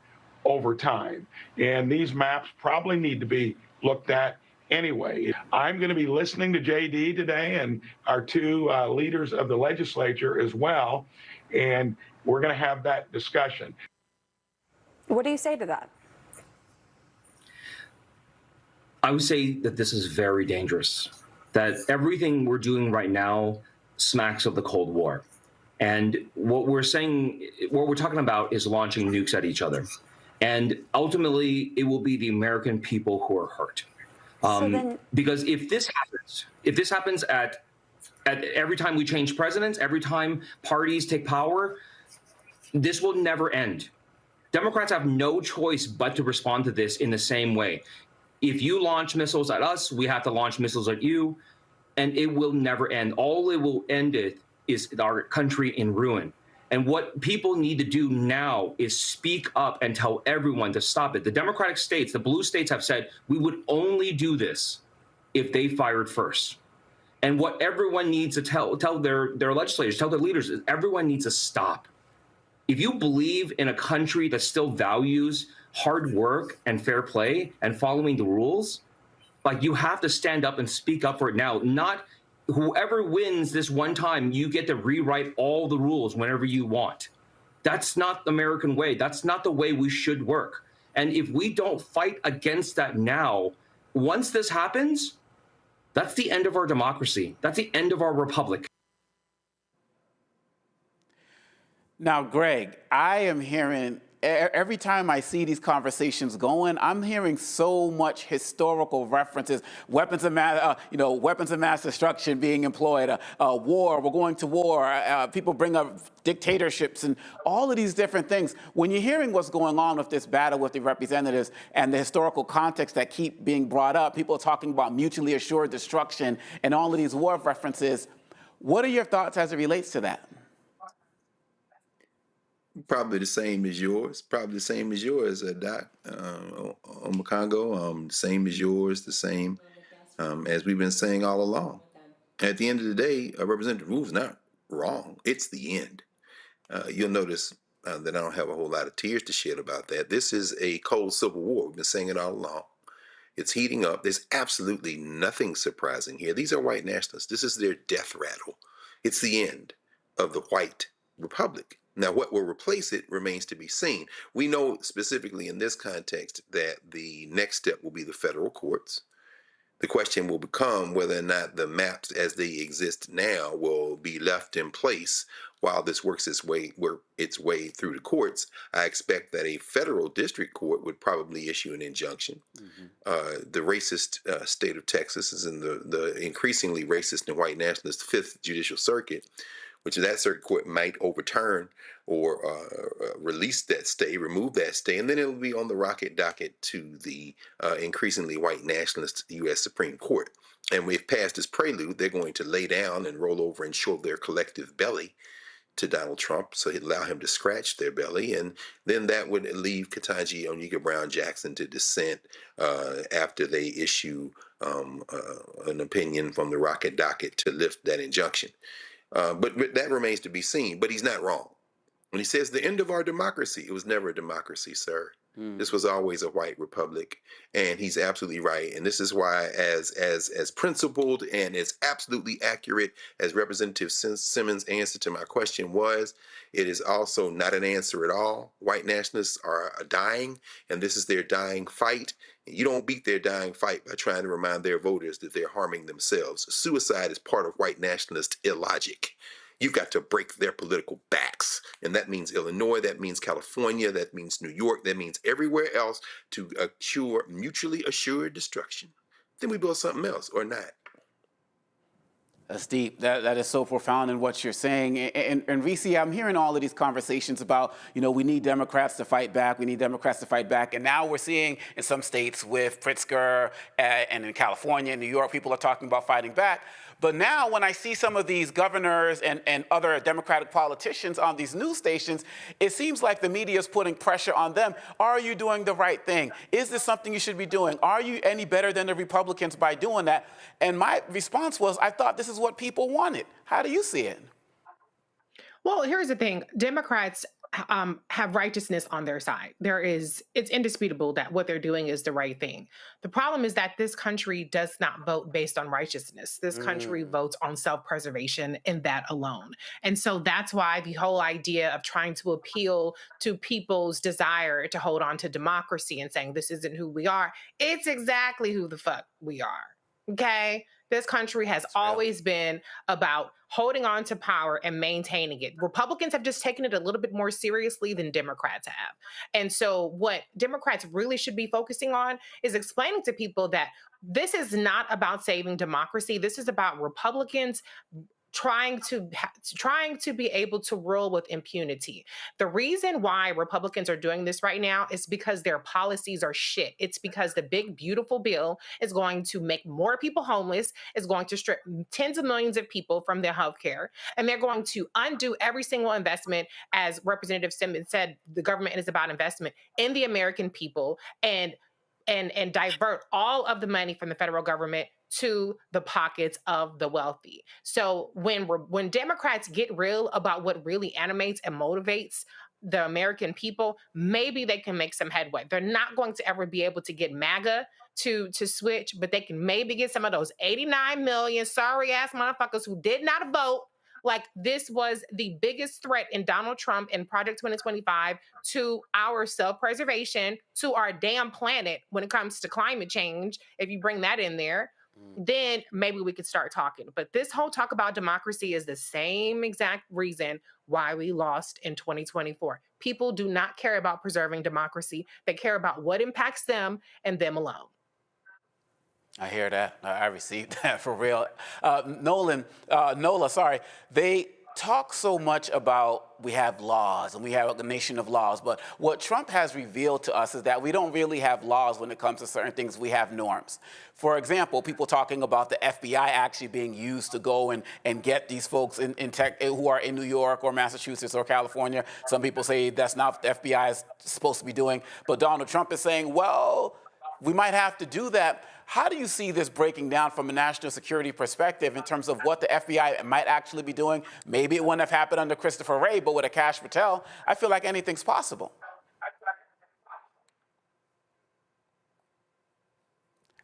over time. And these maps probably need to be looked at anyway. I'm going to be listening to JD today and our two leaders of the legislature as well, and we're going to have that discussion. What do you say to that? I would say that this is very dangerous, that everything we're doing right now smacks of the Cold War. And what we're talking about is launching nukes at each other. And ultimately, it will be the American people who are hurt. Because if this happens at every time we change presidents, every time parties take power, this will never end. Democrats have no choice but to respond to this in the same way. If you launch missiles at us, we have to launch missiles at you, and it will never end. All it will end is our country in ruin. And what people need to do now is speak up and tell everyone to stop it. The Democratic states, the blue states have said, we would only do this if they fired first. And what everyone needs to tell their legislators, tell their leaders, is everyone needs to stop. If you believe in a country that still values hard work and fair play and following the rules, like, you have to stand up and speak up for it now. Not whoever wins this one time, you get to rewrite all the rules whenever you want. That's not the American way. That's not the way we should work. And if we don't fight against that now, once this happens, that's the end of our democracy. That's the end of our republic. Now, Greg, I am hearing, every time I see these conversations going, I'm hearing so much historical references, weapons of mass destruction being employed, war, we're going to war, people bring up dictatorships and all of these different things. When you're hearing what's going on with this battle with the representatives and the historical context that keep being brought up, people are talking about mutually assured destruction and all of these war references. What are your thoughts as it relates to that? Probably the same as yours. Doc Omekongo. Same as yours. The same as we've been saying all along. At the end of the day, Representative Wu is not wrong. It's the end. You'll notice that I don't have a whole lot of tears to shed about that. This is a cold civil war. We've been saying it all along. It's heating up. There's absolutely nothing surprising here. These are white nationalists. This is their death rattle. It's the end of the white republic. Now, what will replace it remains to be seen. We know specifically in this context that the next step will be the federal courts. The question will become whether or not the maps as they exist now will be left in place while this works its way through the courts. I expect that a federal district court would probably issue an injunction. Mm-hmm. The racist state of Texas is in the increasingly racist and white nationalist Fifth Judicial Circuit, which that circuit court might overturn or release that stay, remove that stay, and then it'll be on the docket to the increasingly white nationalist U.S. Supreme Court. And we've passed this prelude. They're going to lay down and roll over and show their collective belly to Donald Trump, so he'd allow him to scratch their belly, and then that would leave Ketanji Onyeka Brown Jackson to dissent after they issue an opinion from the docket to lift that injunction. But that remains to be seen. But he's not wrong. When he says the end of our democracy, it was never a democracy, sir. This was always a white republic, and he's absolutely right. And this is why, as principled and as absolutely accurate as Representative Simmons' answer to my question was, it is also not an answer at all. White nationalists are dying, and this is their dying fight. You don't beat their dying fight by trying to remind their voters that they're harming themselves. Suicide is part of white nationalist illogic. You've got to break their political backs. And that means Illinois, that means California, that means New York, that means everywhere else to assure mutually assured destruction. Then we build something else or not. That's deep. That is so profound in what you're saying. And Reese, I'm hearing all of these conversations about, we need Democrats to fight back. We need Democrats to fight back. And now we're seeing in some states with Pritzker and in California and New York, people are talking about fighting back. But now when I see some of these governors and other Democratic politicians on these news stations, it seems like the media is putting pressure on them. Are you doing the right thing? Is this something you should be doing? Are you any better than the Republicans by doing that? And my response was, I thought this is what people wanted. How do you see it? Well, here's the thing. Democrats have righteousness on their side. It's indisputable that what they're doing is the right thing. The problem is that this country does not vote based on righteousness. This country votes on self-preservation and that alone. And so that's why the whole idea of trying to appeal to people's desire to hold on to democracy and saying this isn't who we are, it's exactly who the fuck we are. Okay? This country has always been about holding on to power and maintaining it. Republicans have just taken it a little bit more seriously than Democrats have. And so what Democrats really should be focusing on is explaining to people that this is not about saving democracy. This is about Republicans trying to be able to rule with impunity. The reason why Republicans are doing this right now is because their policies are shit. It's because the big, beautiful bill is going to make more people homeless, is going to strip tens of millions of people from their health care, and they're going to undo every single investment. As Representative Simmons said, the government is about investment in the American people, and divert all of the money from the federal government to the pockets of the wealthy. So when Democrats get real about what really animates and motivates the American people, maybe they can make some headway. They're not going to ever be able to get MAGA to switch, but they can maybe get some of those 89 million sorry ass motherfuckers who did not vote. Like, this was the biggest threat in Donald Trump and Project 2025 to our self-preservation, to our damn planet when it comes to climate change. If you bring that in there, then maybe we could start talking. But this whole talk about democracy is the same exact reason why we lost in 2024. People do not care about preserving democracy. They care about what impacts them and them alone. I hear that. I received that for real. Nola, sorry. They talk so much about we have laws and we have a nation of laws, but what Trump has revealed to us is that we don't really have laws when it comes to certain things. We have norms. For example, people talking about the FBI actually being used to go and get these folks in tech who are in New York or Massachusetts or California. Some people say that's not what the FBI is supposed to be doing, but Donald Trump is saying, well, we might have to do that. How do you see this breaking down from a national security perspective in terms of what the FBI might actually be doing? Maybe it wouldn't have happened under Christopher Wray, but with a Kash Patel, I feel like anything's possible.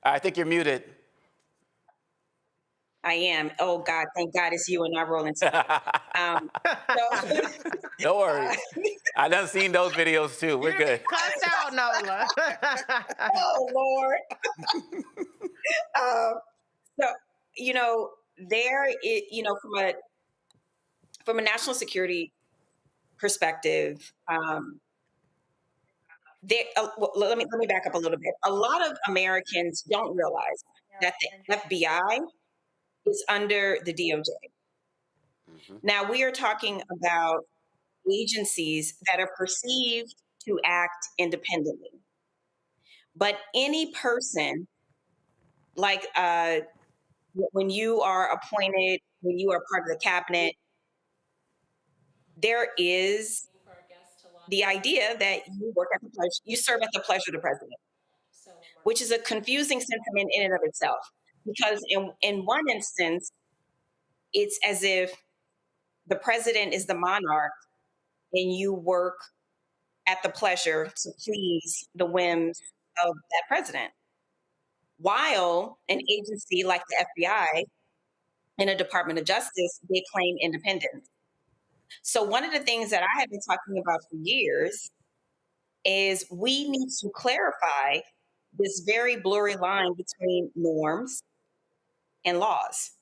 I think you're muted. I am. Oh, God, thank God it's you and not rolling. Don't worry. I done seen those videos too. We're good. Cuss out, Nola. Oh, Lord. So, from a national security perspective, let me back up a little bit. A lot of Americans don't realize that the FBI is under the DOJ. Now, we are talking about agencies that are perceived to act independently. But any person, like when you are appointed, when you are part of the cabinet, there is the idea that you serve at the pleasure of the president, which is a confusing sentiment in and of itself. Because in one instance, it's as if the president is the monarch and you work at the pleasure to please the whims of that president. While an agency like the FBI and a Department of Justice, they claim independence. So one of the things that I have been talking about for years is we need to clarify this very blurry line between norms and laws.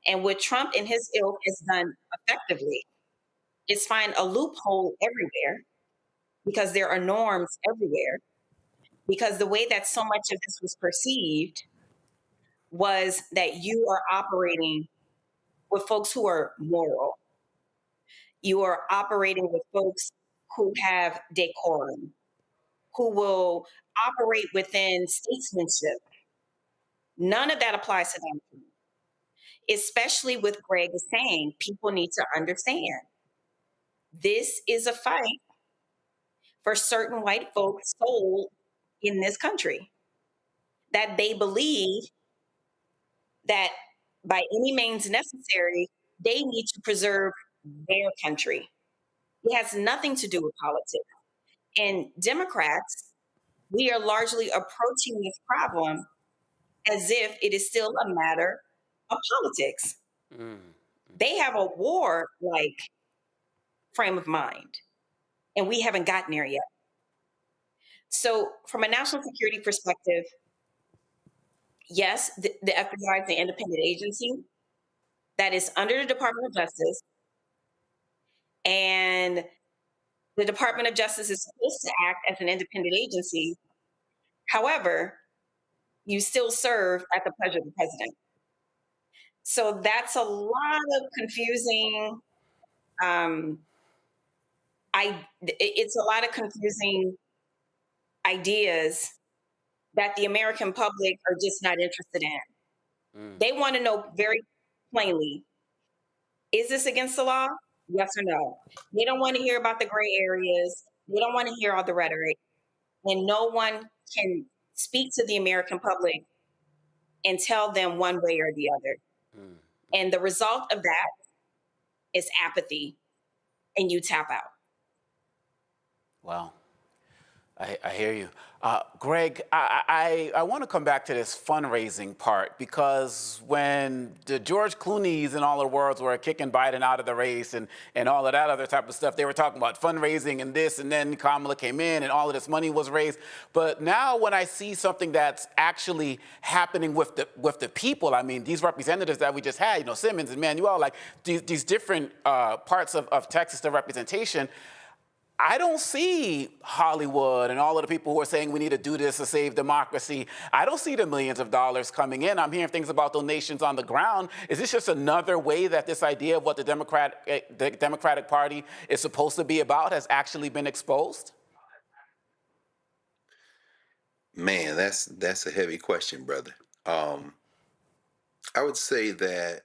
And what Trump and his ilk has done effectively is find a loophole everywhere, because there are norms everywhere, because the way that so much of this was perceived was that you are operating with folks who are moral. You are operating with folks who have decorum, who will operate within statesmanship. None of that applies to them. Especially with Greg is saying, people need to understand this is a fight for certain white folks' soul in this country, that they believe that by any means necessary, they need to preserve their country. It has nothing to do with politics. And Democrats, we are largely approaching this problem as if it is still a matter of politics. They have a war-like frame of mind, and we haven't gotten there yet. So from a national security perspective, yes, the FBI is an independent agency that is under the Department of Justice, and the Department of Justice is supposed to act as an independent agency. However, you still serve at the pleasure of the president. So that's a lot of confusing, it's a lot of confusing ideas that the American public are just not interested in. They want to know very plainly, is this against the law? Yes or no? They don't want to hear about the gray areas. They don't want to hear all the rhetoric. And no one can speak to the American public and tell them one way or the other. And the result of that is apathy, and you tap out. Wow. I hear you. Greg, I want to come back to this fundraising part, because when the George Clooney's and all the worlds were kicking Biden out of the race and all of that other type of stuff, they were talking about fundraising and this, and then Kamala came in and all of this money was raised. But now when I see something that's actually happening with the people, I mean, these representatives that we just had, you know, Simmons and Manuel, like these different parts of Texas, the representation, I don't see Hollywood and all of the people who are saying we need to do this to save democracy. I don't see the millions of dollars coming in. I'm hearing things about donations on the ground. Is this just another way that this idea of what the Democratic Party is supposed to be about has actually been exposed? Man, that's a heavy question, brother. I would say that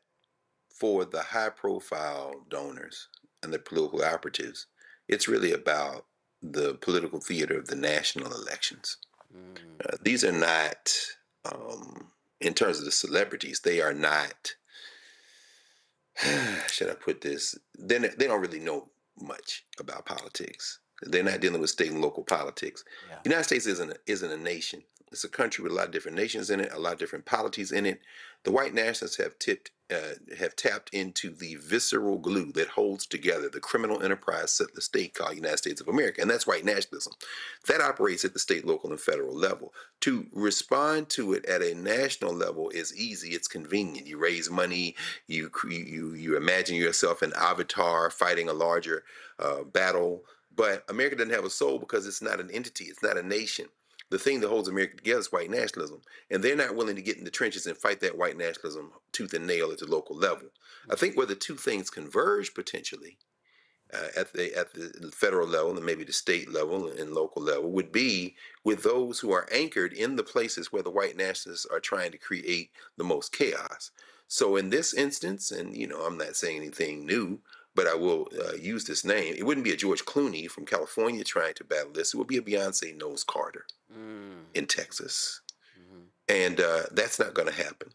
for the high-profile donors and the political operatives, it's really about the political theater of the national elections. These are not, in terms of the celebrities, they are not, should I put this, they don't really know much about politics. They're not dealing with state and local politics. Yeah. The United States isn't a nation. It's a country with a lot of different nations in it, a lot of different polities in it. The white nationalists have tapped into the visceral glue that holds together the criminal enterprise settler state called United States of America, and that's white nationalism. That operates at the state, local, and federal level. To respond to it at a national level is easy. It's convenient. You raise money. You imagine yourself an avatar fighting a larger battle. But America doesn't have a soul because it's not an entity. It's not a nation. The thing that holds America together is white nationalism. And they're not willing to get in the trenches and fight that white nationalism tooth and nail at the local level. I think where the two things converge potentially at the federal level and maybe the state level and local level would be with those who are anchored in the places where the white nationalists are trying to create the most chaos. So in this instance, and I'm not saying anything new, but I will use this name. It wouldn't be a George Clooney from California trying to battle this. It would be a Beyonce Knowles Carter in Texas. And that's not going to happen.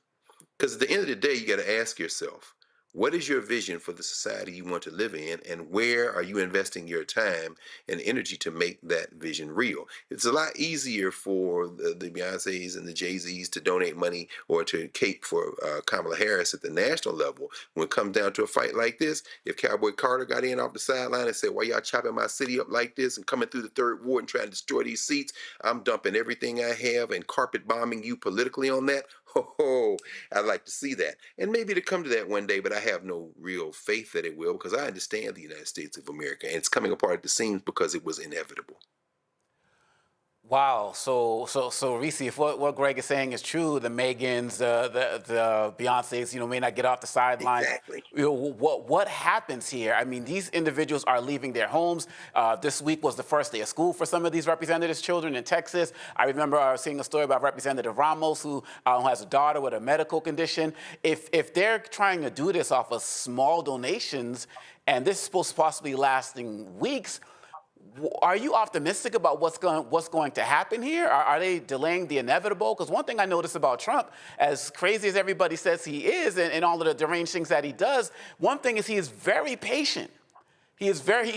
Because at the end of the day, you got to ask yourself, what is your vision for the society you want to live in, and where are you investing your time and energy to make that vision real? It's a lot easier for the Beyoncés and the Jay-Z's to donate money or to cape for Kamala Harris at the national level. When it comes down to a fight like this, if Cowboy Carter got in off the sideline and said, why y'all chopping my city up like this and coming through the third ward and trying to destroy these seats, I'm dumping everything I have and carpet bombing you politically on that. I'd like to see that. And maybe to come to that one day, but I have no real faith that it will, because I understand the United States of America, and it's coming apart at the seams because it was inevitable. Wow. So Reese, if what Greg is saying is true, the Megans, the Beyoncés, may not get off the sidelines. Exactly. What happens here? I mean, these individuals are leaving their homes. This week was the first day of school for some of these representatives' children in Texas. I remember seeing a story about Representative Ramos, who has a daughter with a medical condition. If they're trying to do this off of small donations, and this is supposed to possibly lasting weeks, are you optimistic about what's going to happen here? Are they delaying the inevitable? Because one thing I noticed about Trump, as crazy as everybody says he is and all of the deranged things that he does, one thing is he is very patient. He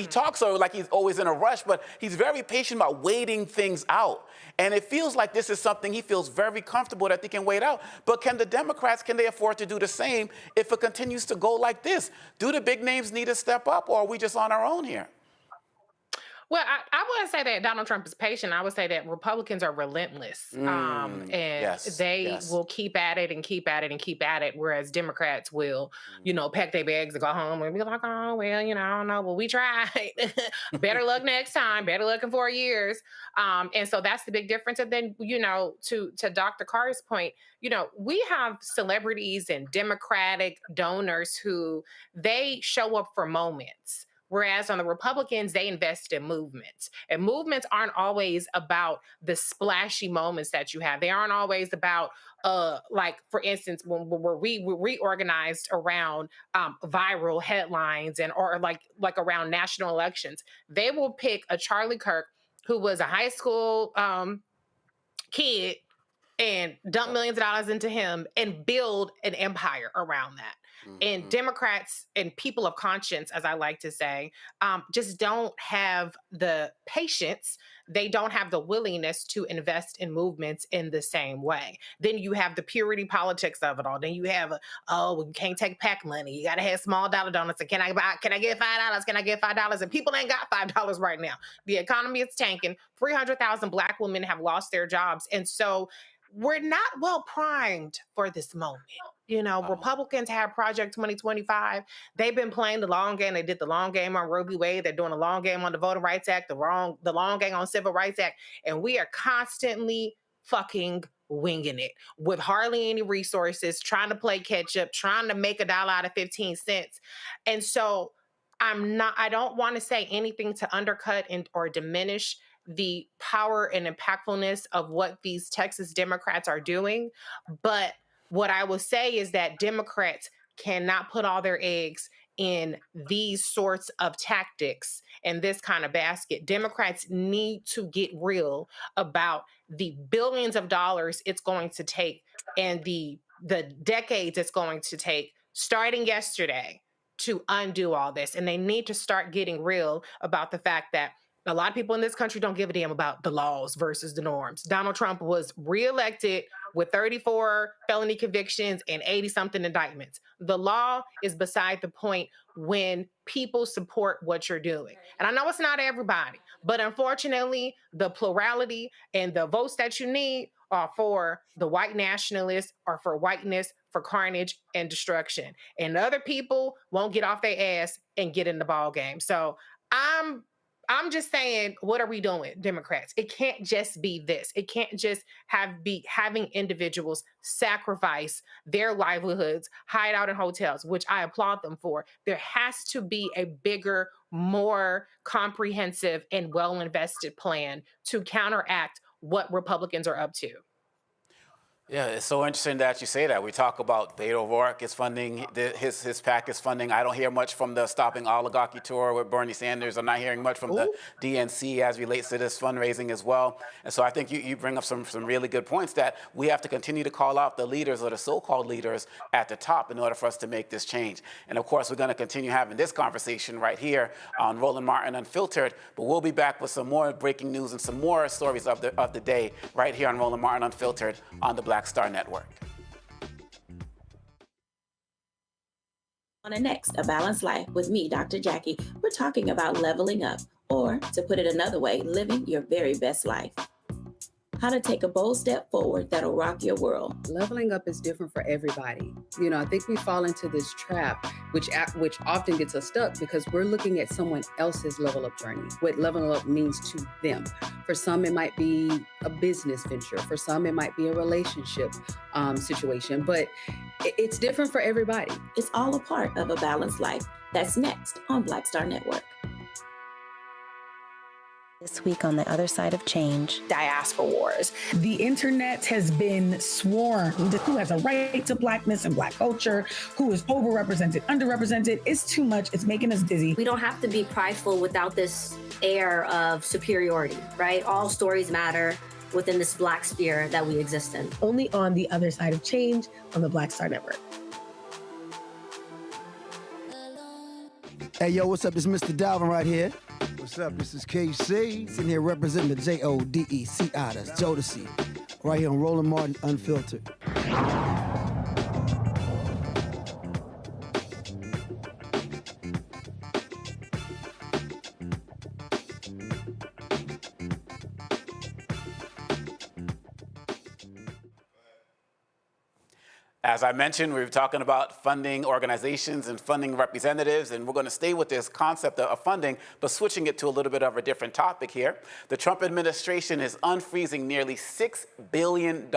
talks so like he's always in a rush, but he's very patient about waiting things out. And it feels like this is something he feels very comfortable that they can wait out. But can the Democrats, can they afford to do the same if it continues to go like this? Do the big names need to step up, or are we just on our own here? Well, I wouldn't say that Donald Trump is patient. I would say that Republicans are relentless. And they will keep at it and keep at it and keep at it, whereas Democrats will, pack their bags and go home and be like, oh, well, I don't know. Well, we tried. Better luck next time. Better luck in 4 years. And so that's the big difference. And then, to Dr. Carr's point, we have celebrities and Democratic donors who they show up for moments. Whereas on the Republicans, they invest in movements. And movements aren't always about the splashy moments that you have. They aren't always about, like, for instance, when we're reorganized around viral headlines or like around national elections. They will pick a Charlie Kirk who was a high school kid and dump millions of dollars into him and build an empire around that. And Democrats and people of conscience, as I like to say, just don't have the patience. They don't have the willingness to invest in movements in the same way. Then you have the purity politics of it all. Then you have, we can't take PAC money. You got to have small dollar donuts. And can I get $5? Can I get $5? And people ain't got $5 right now. The economy is tanking. 300,000 Black women have lost their jobs. And so we're not well primed for this moment. Republicans have Project 2025. They've been playing the long game. They did the long game on Roe v. Wade. They're doing the long game on the Voting Rights Act, the long game on Civil Rights Act. And we are constantly fucking winging it with hardly any resources, trying to play catch up, trying to make $1 out of 15 cents. And so I don't want to say anything to undercut or diminish the power and impactfulness of what these Texas Democrats are doing. But what I will say is that Democrats cannot put all their eggs in these sorts of tactics and this kind of basket. Democrats need to get real about the billions of dollars it's going to take and the decades it's going to take starting yesterday to undo all this. And they need to start getting real about the fact that a lot of people in this country don't give a damn about the laws versus the norms. Donald Trump was reelected with 34 felony convictions and 80-something indictments. The law is beside the point when people support what you're doing. And I know it's not everybody, but unfortunately, the plurality and the votes that you need are for the white nationalists or for whiteness, for carnage and destruction. And other people won't get off their ass and get in the ball game. So I'm just saying, what are we doing, Democrats? It can't just be this. It can't just be having individuals sacrifice their livelihoods, hide out in hotels, which I applaud them for. There has to be a bigger, more comprehensive and well-invested plan to counteract what Republicans are up to. Yeah, it's so interesting that you say that. We talk about Beto O'Rourke is funding, his PAC is funding. I don't hear much from the Stopping Oligarchy tour with Bernie Sanders. I'm not hearing much from the DNC as relates to this fundraising as well. And so I think you bring up some really good points that we have to continue to call out the leaders or the so-called leaders at the top in order for us to make this change. And of course, we're going to continue having this conversation right here on Roland Martin Unfiltered, but we'll be back with some more breaking news and some more stories of the day right here on Roland Martin Unfiltered on the Black Star Network. On the next A Balanced Life with me, Dr. Jackie, we're talking about leveling up, or to put it another way, living your very best life. How to take a bold step forward that'll rock your world. Leveling up is different for everybody. I think we fall into this trap, which often gets us stuck because we're looking at someone else's level up journey, what leveling up means to them. For some, it might be a business venture. For some, it might be a relationship situation, but it's different for everybody. It's all a part of A Balanced Life. That's next on Black Star Network. This week on the other side of change. Diaspora wars. The internet has been swarmed. Who has a right to Blackness and Black culture? Who is overrepresented, underrepresented? It's too much. It's making us dizzy. We don't have to be prideful without this air of superiority, right? All stories matter within this Black sphere that we exist in. Only on the other side of change on the Black Star Network. Hey, yo, what's up? This is Mr. Dalvin right here. What's up? This is KC, sitting here representing the JODECI, that's Jodeci, right here on Roland Martin Unfiltered. As I mentioned, we were talking about funding organizations and funding representatives, and we're going to stay with this concept of funding, but switching it to a little bit of a different topic here. The Trump administration is unfreezing nearly $6 billion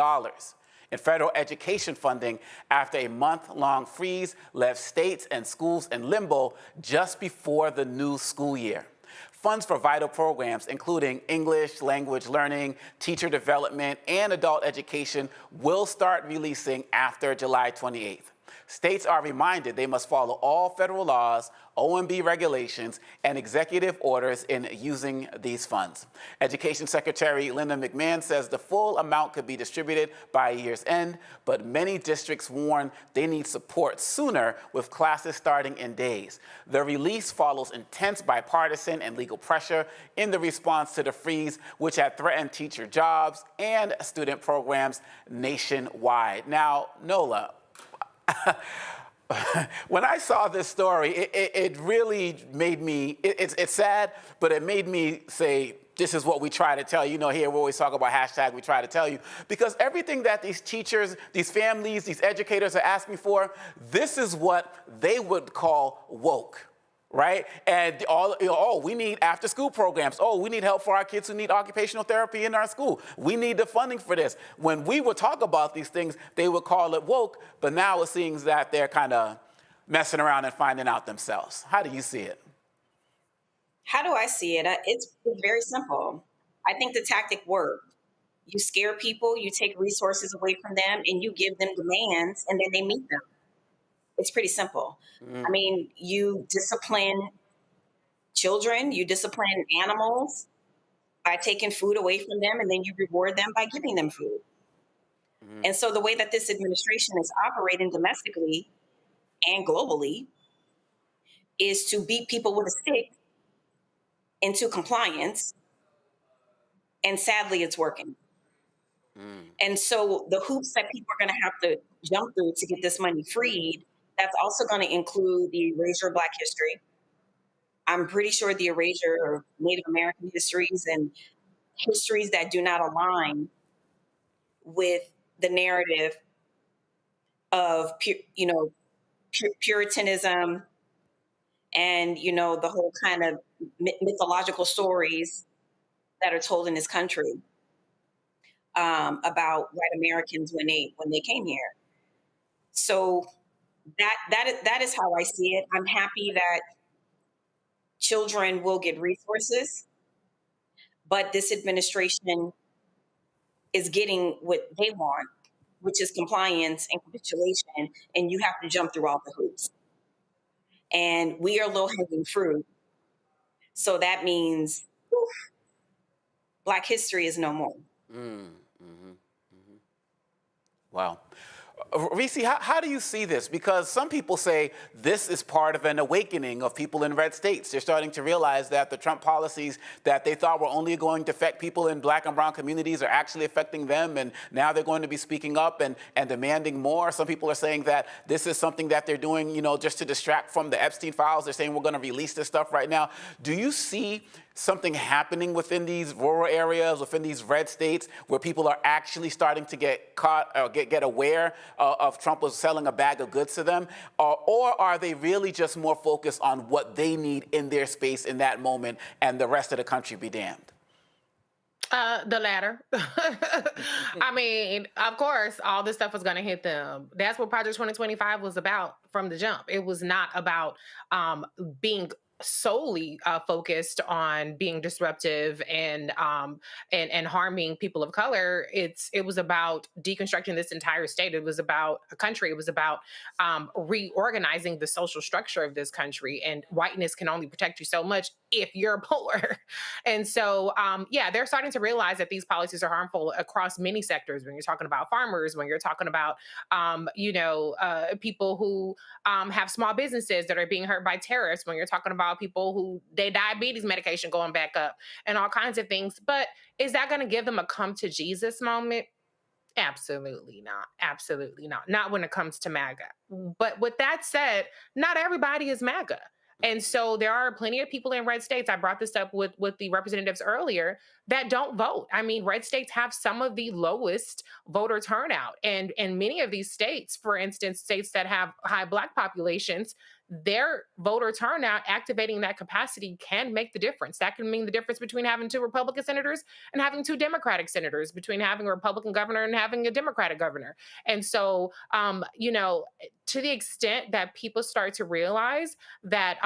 in federal education funding after a month-long freeze left states and schools in limbo just before the new school year. Funds for vital programs, including English language learning, teacher development, and adult education, will start releasing after July 28th. States are reminded they must follow all federal laws, OMB regulations, and executive orders in using these funds. Education Secretary Linda McMahon says the full amount could be distributed by year's end, but many districts warn they need support sooner with classes starting in days. The release follows intense bipartisan and legal pressure in the response to the freeze, which had threatened teacher jobs and student programs nationwide. Now, Nola, when I saw this story, it really made me, it's sad, but it made me say, this is what we try to tell you. You know, here we always talk about hashtag we try to tell you, because everything that these teachers, these families, these educators are asking for, this is what they would call woke. Right? And all, you know, oh, we need after school programs. Oh, we need help for our kids who need occupational therapy in our school. We need the funding for this. When we would talk about these things, they would call it woke, but now it seems that they're kind of messing around and finding out themselves. How do you see it? How do I see it? It's very simple. I think the tactic worked. You scare people, you take resources away from them, and you give them demands, and then they meet them. It's pretty simple. I mean, you discipline children, you discipline animals by taking food away from them, and then you reward them by giving them food. And so the way that this administration is operating domestically and globally is to beat people with a stick into compliance. And sadly, it's working. And so the hoops that people are going to have to jump through to get this money freed, that's also going to include the erasure of Black history. I'm pretty sure the erasure of Native American histories and histories that do not align with the narrative of, Puritanism and, the whole kind of mythological stories that are told in this country about white Americans when they came here. So that is how I see it. I'm happy that children will get resources, but this administration is getting what they want, which is compliance and capitulation, and you have to jump through all the hoops. And we are low-hanging fruit. So that means Black history is no more. Wow. Reese, how do you see this? Because some people say this is part of an awakening of people in red states. They're starting to realize that the Trump policies that they thought were only going to affect people in Black and brown communities are actually affecting them, and now they're going to be speaking up and demanding more. Some people are saying that this is something that they're doing, just to distract from the Epstein files. They're saying we're going to release this stuff right now. Do you see something happening within these rural areas, within these red states, where people are actually starting to get caught or get aware of Trump was selling a bag of goods to them? Or are they really just more focused on what they need in their space in that moment, and the rest of the country be damned? The latter. I mean, of course, all this stuff was going to hit them. That's what Project 2025 was about from the jump. It was not about being solely focused on being disruptive and harming people of color. It was about deconstructing this entire state. It was about a country. It was about reorganizing the social structure of this country. And whiteness can only protect you so much if you're poor. And so, they're starting to realize that these policies are harmful across many sectors. When you're talking about farmers, when you're talking about, people who have small businesses that are being hurt by tariffs, when you're talking about people who their diabetes medication going back up and all kinds of things. But is that going to give them a come to Jesus moment? Absolutely not. Absolutely not. Not when it comes to MAGA. But with that said, not everybody is MAGA. And so there are plenty of people in red states. I brought this up with the representatives earlier that don't vote. I mean, red states have some of the lowest voter turnout. And in many of these states, for instance, states that have high Black populations, their voter turnout, activating that capacity can make the difference. That can mean the difference between having 2 Republican senators and having 2 Democratic senators, between having a Republican governor and having a Democratic governor. And so, to the extent that people start to realize that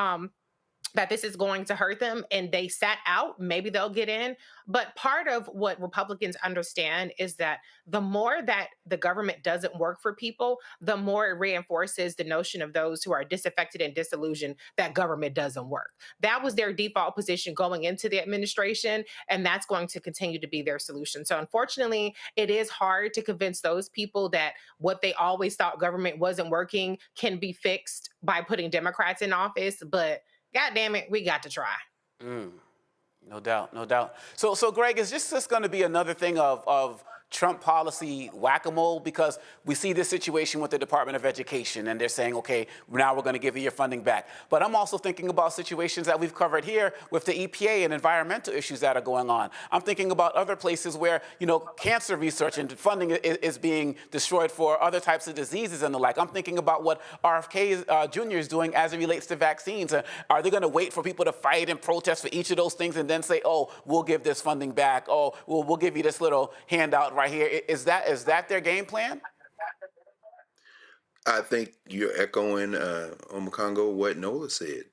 that this is going to hurt them and they sat out, maybe they'll get in. But part of what Republicans understand is that the more that the government doesn't work for people, the more it reinforces the notion of those who are disaffected and disillusioned that government doesn't work. That was their default position going into the administration, and that's going to continue to be their solution. So unfortunately, it is hard to convince those people that what they always thought government wasn't working can be fixed by putting Democrats in office, but God damn it, we got to try. No doubt, no doubt. So Greg, is this going to be another thing of Trump policy whack-a-mole? Because we see this situation with the Department of Education, and they're saying, okay, now we're going to give you your funding back. But I'm also thinking about situations that we've covered here with the EPA and environmental issues that are going on. I'm thinking about other places where, cancer research and funding is being destroyed for other types of diseases and the like. I'm thinking about what RFK Jr. is doing as it relates to vaccines. Are they going to wait for people to fight and protest for each of those things and then say, oh, we'll give this funding back. Oh, we'll give you this little handout right here? Is that their game plan? I think you're echoing, Omekongo, what Nola said.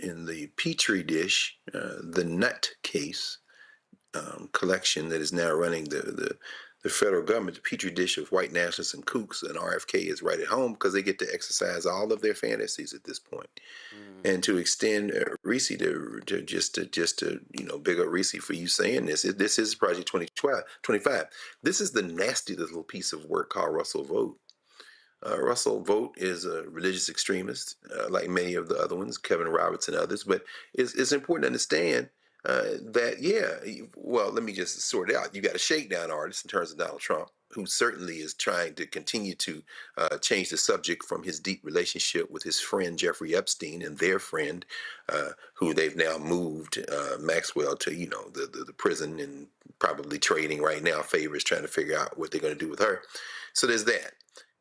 In the Petri dish, the nut case collection that is now running the federal government, the Petri dish of white nationalists and kooks, and RFK is right at home because they get to exercise all of their fantasies at this point. And to extend Reese to just to big up Reese for you saying this. This is Project 2025. This is the nasty little piece of work called Russell Vogt. Russell Vogt is a religious extremist, like many of the other ones, Kevin Roberts and others. But it's important to understand let me just sort it out. You got a shakedown artist in terms of Donald Trump, who certainly is trying to continue to change the subject from his deep relationship with his friend Jeffrey Epstein and their friend, who they've now moved Maxwell to the prison and probably trading right now favors, trying to figure out what they're going to do with her. So there's that.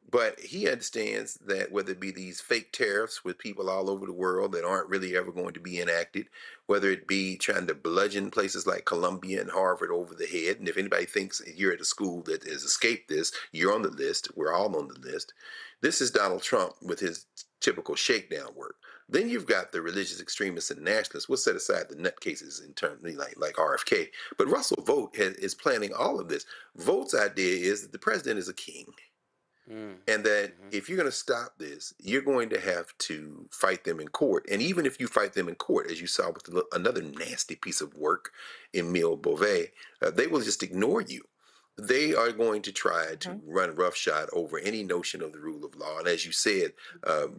But he understands that whether it be these fake tariffs with people all over the world that aren't really ever going to be enacted, whether it be trying to bludgeon places like Columbia and Harvard over the head, and if anybody thinks you're at a school that has escaped this, you're on the list. We're all on the list. This is Donald Trump with his typical shakedown work. Then you've got the religious extremists and nationalists. We'll set aside the nutcases in terms like RFK. But Russell Vogt is planning all of this. Vogt's idea is that the president is a king. And that if you're going to stop this, you're going to have to fight them in court. And even if you fight them in court, as you saw with another nasty piece of work, Emile Beauvais, they will just ignore you. They are going to try to run roughshod over any notion of the rule of law. And as you said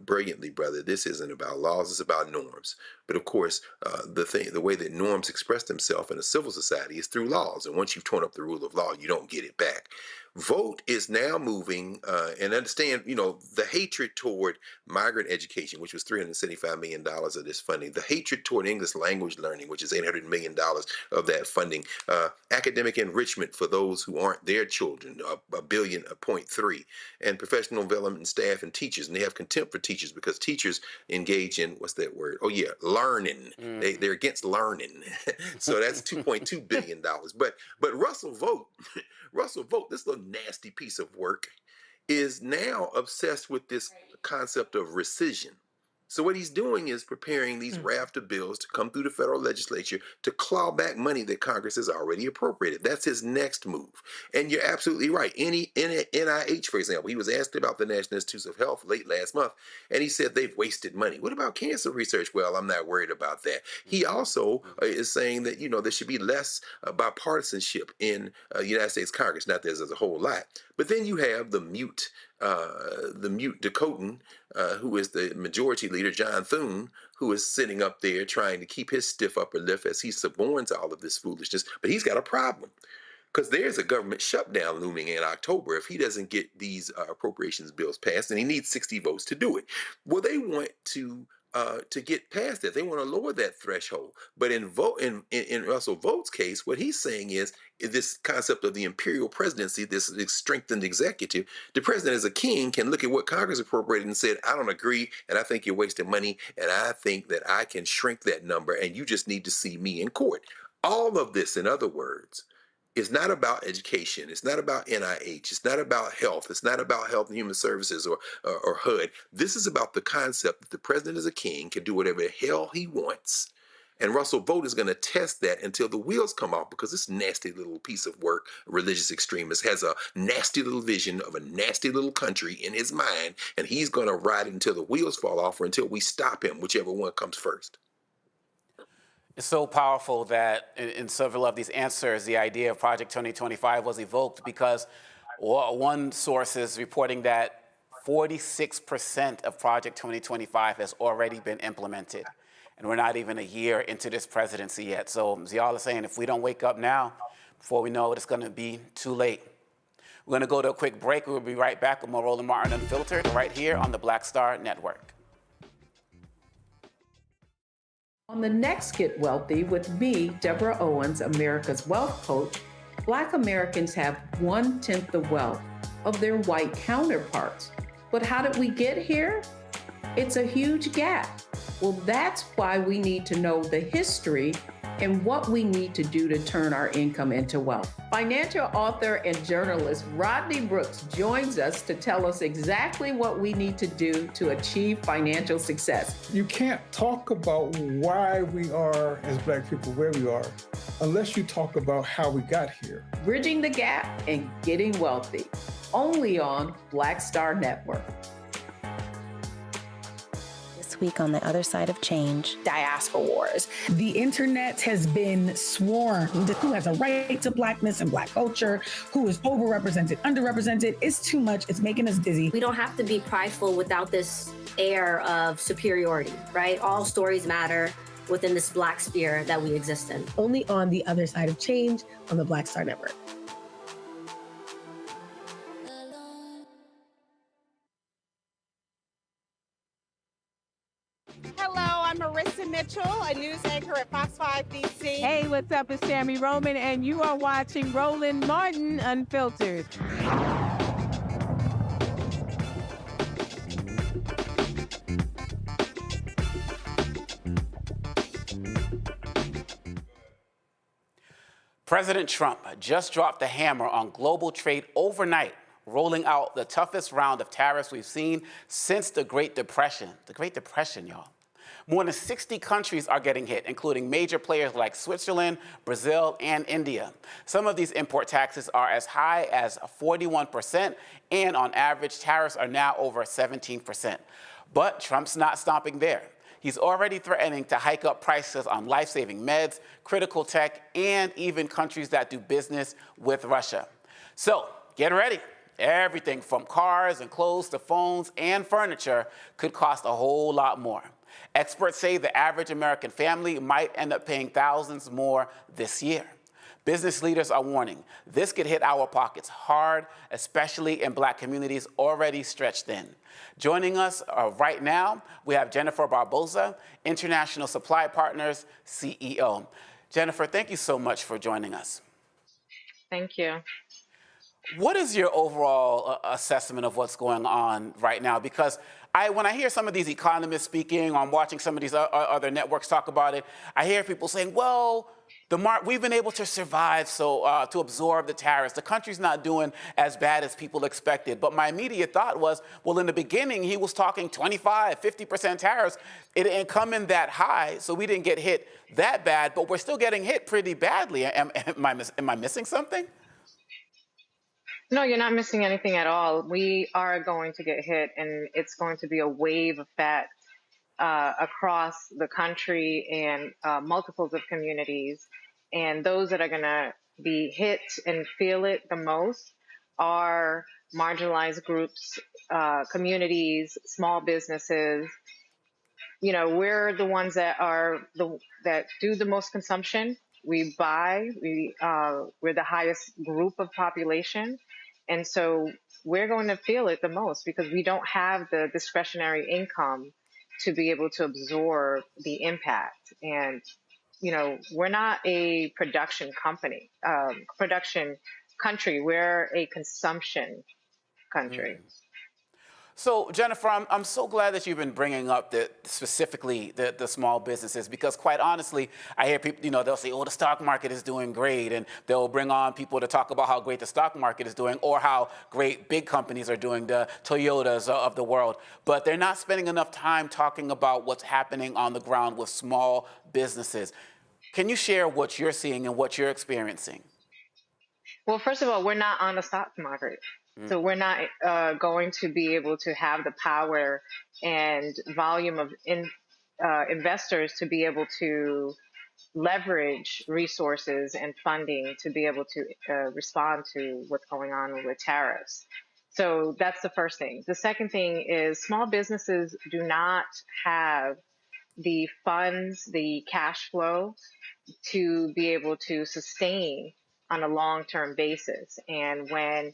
brilliantly, brother, this isn't about laws, it's about norms. But of course, the way that norms express themselves in a civil society is through laws. And once you've torn up the rule of law, you don't get it back. Vogt is now moving, and understand, the hatred toward migrant education, which was $375 million of this funding, the hatred toward English language learning, which is $800 million of that funding, academic enrichment for those who aren't their children, $1.3 billion, and professional development staff and teachers. And they have contempt for teachers because teachers engage in, what's that word? Oh yeah, learning. They're against learning. So that's $2.2 billion. But Russell Vogt, this little nasty piece of work, is now obsessed with this concept of rescission. So what he's doing is preparing these raft of bills to come through the federal legislature to claw back money that Congress has already appropriated. That's his next move. And you're absolutely right. NIH, for example, he was asked about the National Institutes of Health late last month, and he said they've wasted money. What about cancer research? Well, I'm not worried about that. He also is saying that, there should be less bipartisanship in United States Congress. Not that there's a whole lot. But then you have the mute Dakotan, who is the majority leader, John Thune, who is sitting up there trying to keep his stiff upper lip as he suborns all of this foolishness. But he's got a problem, because there's a government shutdown looming in October if he doesn't get these appropriations bills passed, and he needs 60 votes to do it. Well, they want to get past that. They want to lower that threshold. But in Russell Vought's case, what he's saying is this concept of the imperial presidency, this strengthened executive. The president as a king can look at what Congress appropriated and said, I don't agree, and I think you're wasting money, and I think that I can shrink that number, and you just need to see me in court. All of this, in other words, it's not about education. It's not about NIH. It's not about health. It's not about Health and Human Services or HUD. This is about the concept that the president as a king can do whatever the hell he wants. And Russell Vought is going to test that until the wheels come off, because this nasty little piece of work, a religious extremist, has a nasty little vision of a nasty little country in his mind, and he's going to ride it until the wheels fall off or until we stop him, whichever one comes first. It's so powerful that in several of these answers, the idea of Project 2025 was evoked, because one source is reporting that 46% of Project 2025 has already been implemented. And we're not even a year into this presidency yet. So as y'all are saying, if we don't wake up now, before we know it, it's going to be too late. We're going to go to a quick break. We'll be right back with more Roland Martin Unfiltered right here on the Black Star Network. On the next Get Wealthy with me, Deborah Owens, America's Wealth Coach, Black Americans have 1/10 the wealth of their white counterparts. But how did we get here? It's a huge gap. Well, that's why we need to know the history and what we need to do to turn our income into wealth. Financial author and journalist Rodney Brooks joins us to tell us exactly what we need to do to achieve financial success. You can't talk about why we are, as Black people, where we are, unless you talk about how we got here. Bridging the Gap and Getting Wealthy, only on Black Star Network. Week on the other side of change. Diaspora wars. The internet has been swarmed. Who has a right to Blackness and Black culture? Who is overrepresented, underrepresented? It's too much. It's making us dizzy. We don't have to be prideful without this air of superiority, right? All stories matter within this Black sphere that we exist in. Only on the other side of change on the Black Star Network. Hello, I'm Marissa Mitchell, a news anchor at Fox 5 DC. Hey, what's up? It's Tammy Roman, and you are watching Roland Martin Unfiltered. President Trump just dropped the hammer on global trade overnight, rolling out the toughest round of tariffs we've seen since the Great Depression. The Great Depression, y'all. More than 60 countries are getting hit, including major players like Switzerland, Brazil, and India. Some of these import taxes are as high as 41%, and on average, tariffs are now over 17%. But Trump's not stopping there. He's already threatening to hike up prices on life-saving meds, critical tech, and even countries that do business with Russia. So get ready. Everything from cars and clothes to phones and furniture could cost a whole lot more. Experts say the average American family might end up paying thousands more this year. Business leaders are warning this could hit our pockets hard, especially in Black communities already stretched thin. Joining us right now, we have Jennifer Barbossa, International Supply Partners CEO. Jennifer, thank you so much for joining us. Thank you. What is your overall assessment of what's going on right now? Because when I hear some of these economists speaking, or I'm watching some of these other networks talk about it, I hear people saying, well, we've been able to survive to absorb the tariffs. The country's not doing as bad as people expected. But my immediate thought was, well, in the beginning, he was talking 25, 50% tariffs. It didn't come in that high, so we didn't get hit that bad, but we're still getting hit pretty badly. Am I missing something? No, you're not missing anything at all. We are going to get hit, and it's going to be a wave effect across the country and multiples of communities. And those that are going to be hit and feel it the most are marginalized groups, communities, small businesses. You know, we're the ones that do the most consumption. We buy. We're the highest group of population. And so we're going to feel it the most because we don't have the discretionary income to be able to absorb the impact. And, you know, we're not a production country. We're a consumption country. So, Jennifer, I'm so glad that you've been bringing up specifically the small businesses, because quite honestly, I hear people, you know, they'll say, oh, the stock market is doing great, and they'll bring on people to talk about how great the stock market is doing or how great big companies are doing, the Toyotas of the world. But they're not spending enough time talking about what's happening on the ground with small businesses. Can you share what you're seeing and what you're experiencing? Well, first of all, we're not on the stock market. So we're not going to be able to have the power and volume of investors to be able to leverage resources and funding to be able to respond to what's going on with tariffs. So that's the first thing. The second thing is small businesses do not have the funds, the cash flow to be able to sustain on a long-term basis. And when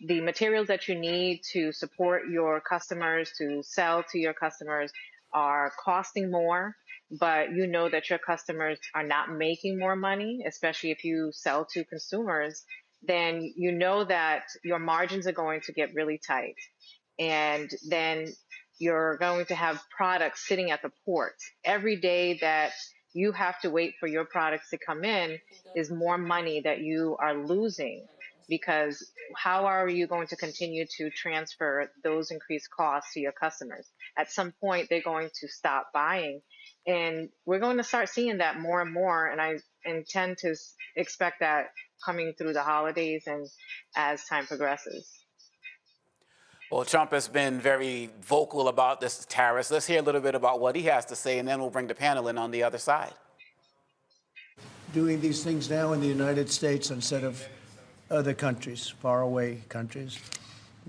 the materials that you need to support your customers, to sell to your customers, are costing more, but you know that your customers are not making more money, especially if you sell to consumers, then you know that your margins are going to get really tight. And then you're going to have products sitting at the port. Every day that you have to wait for your products to come in is more money that you are losing. Because how are you going to continue to transfer those increased costs to your customers? At some point, they're going to stop buying. And we're going to start seeing that more and more. And I intend to expect that coming through the holidays and as time progresses. Well, Trump has been very vocal about this tariffs. Let's hear a little bit about what he has to say, and then we'll bring the panel in on the other side. Doing these things now in the United States instead of other countries, faraway countries.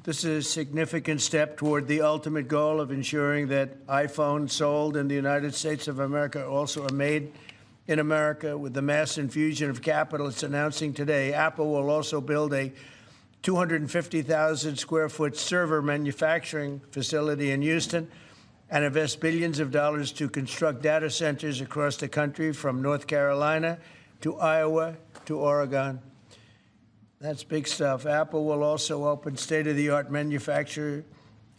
This is a significant step toward the ultimate goal of ensuring that iPhones sold in the United States of America also are made in America. With the mass infusion of capital it's announcing today, Apple will also build a 250,000 square foot server manufacturing facility in Houston and invest billions of dollars to construct data centers across the country from North Carolina to Iowa to Oregon. That's big stuff. Apple will also open state-of-the-art manufacturing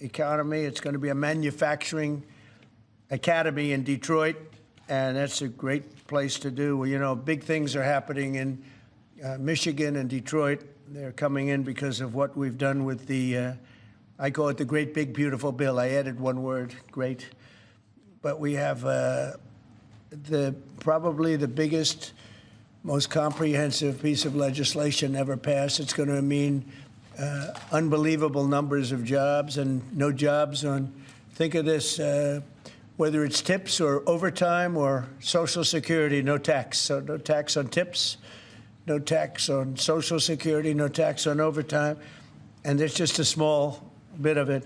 economy. It's going to be a manufacturing academy in Detroit, and that's a great place to do. Well, you know, big things are happening in Michigan and Detroit. They're coming in because of what we've done with the, I call it the Great Big Beautiful Bill. I added one word, great. But we have probably the biggest, most comprehensive piece of legislation ever passed. It's going to mean unbelievable numbers of jobs and no jobs on, think of this, whether it's tips or overtime or Social Security, no tax. So no tax on tips, no tax on Social Security, no tax on overtime. And there's just a small bit of it.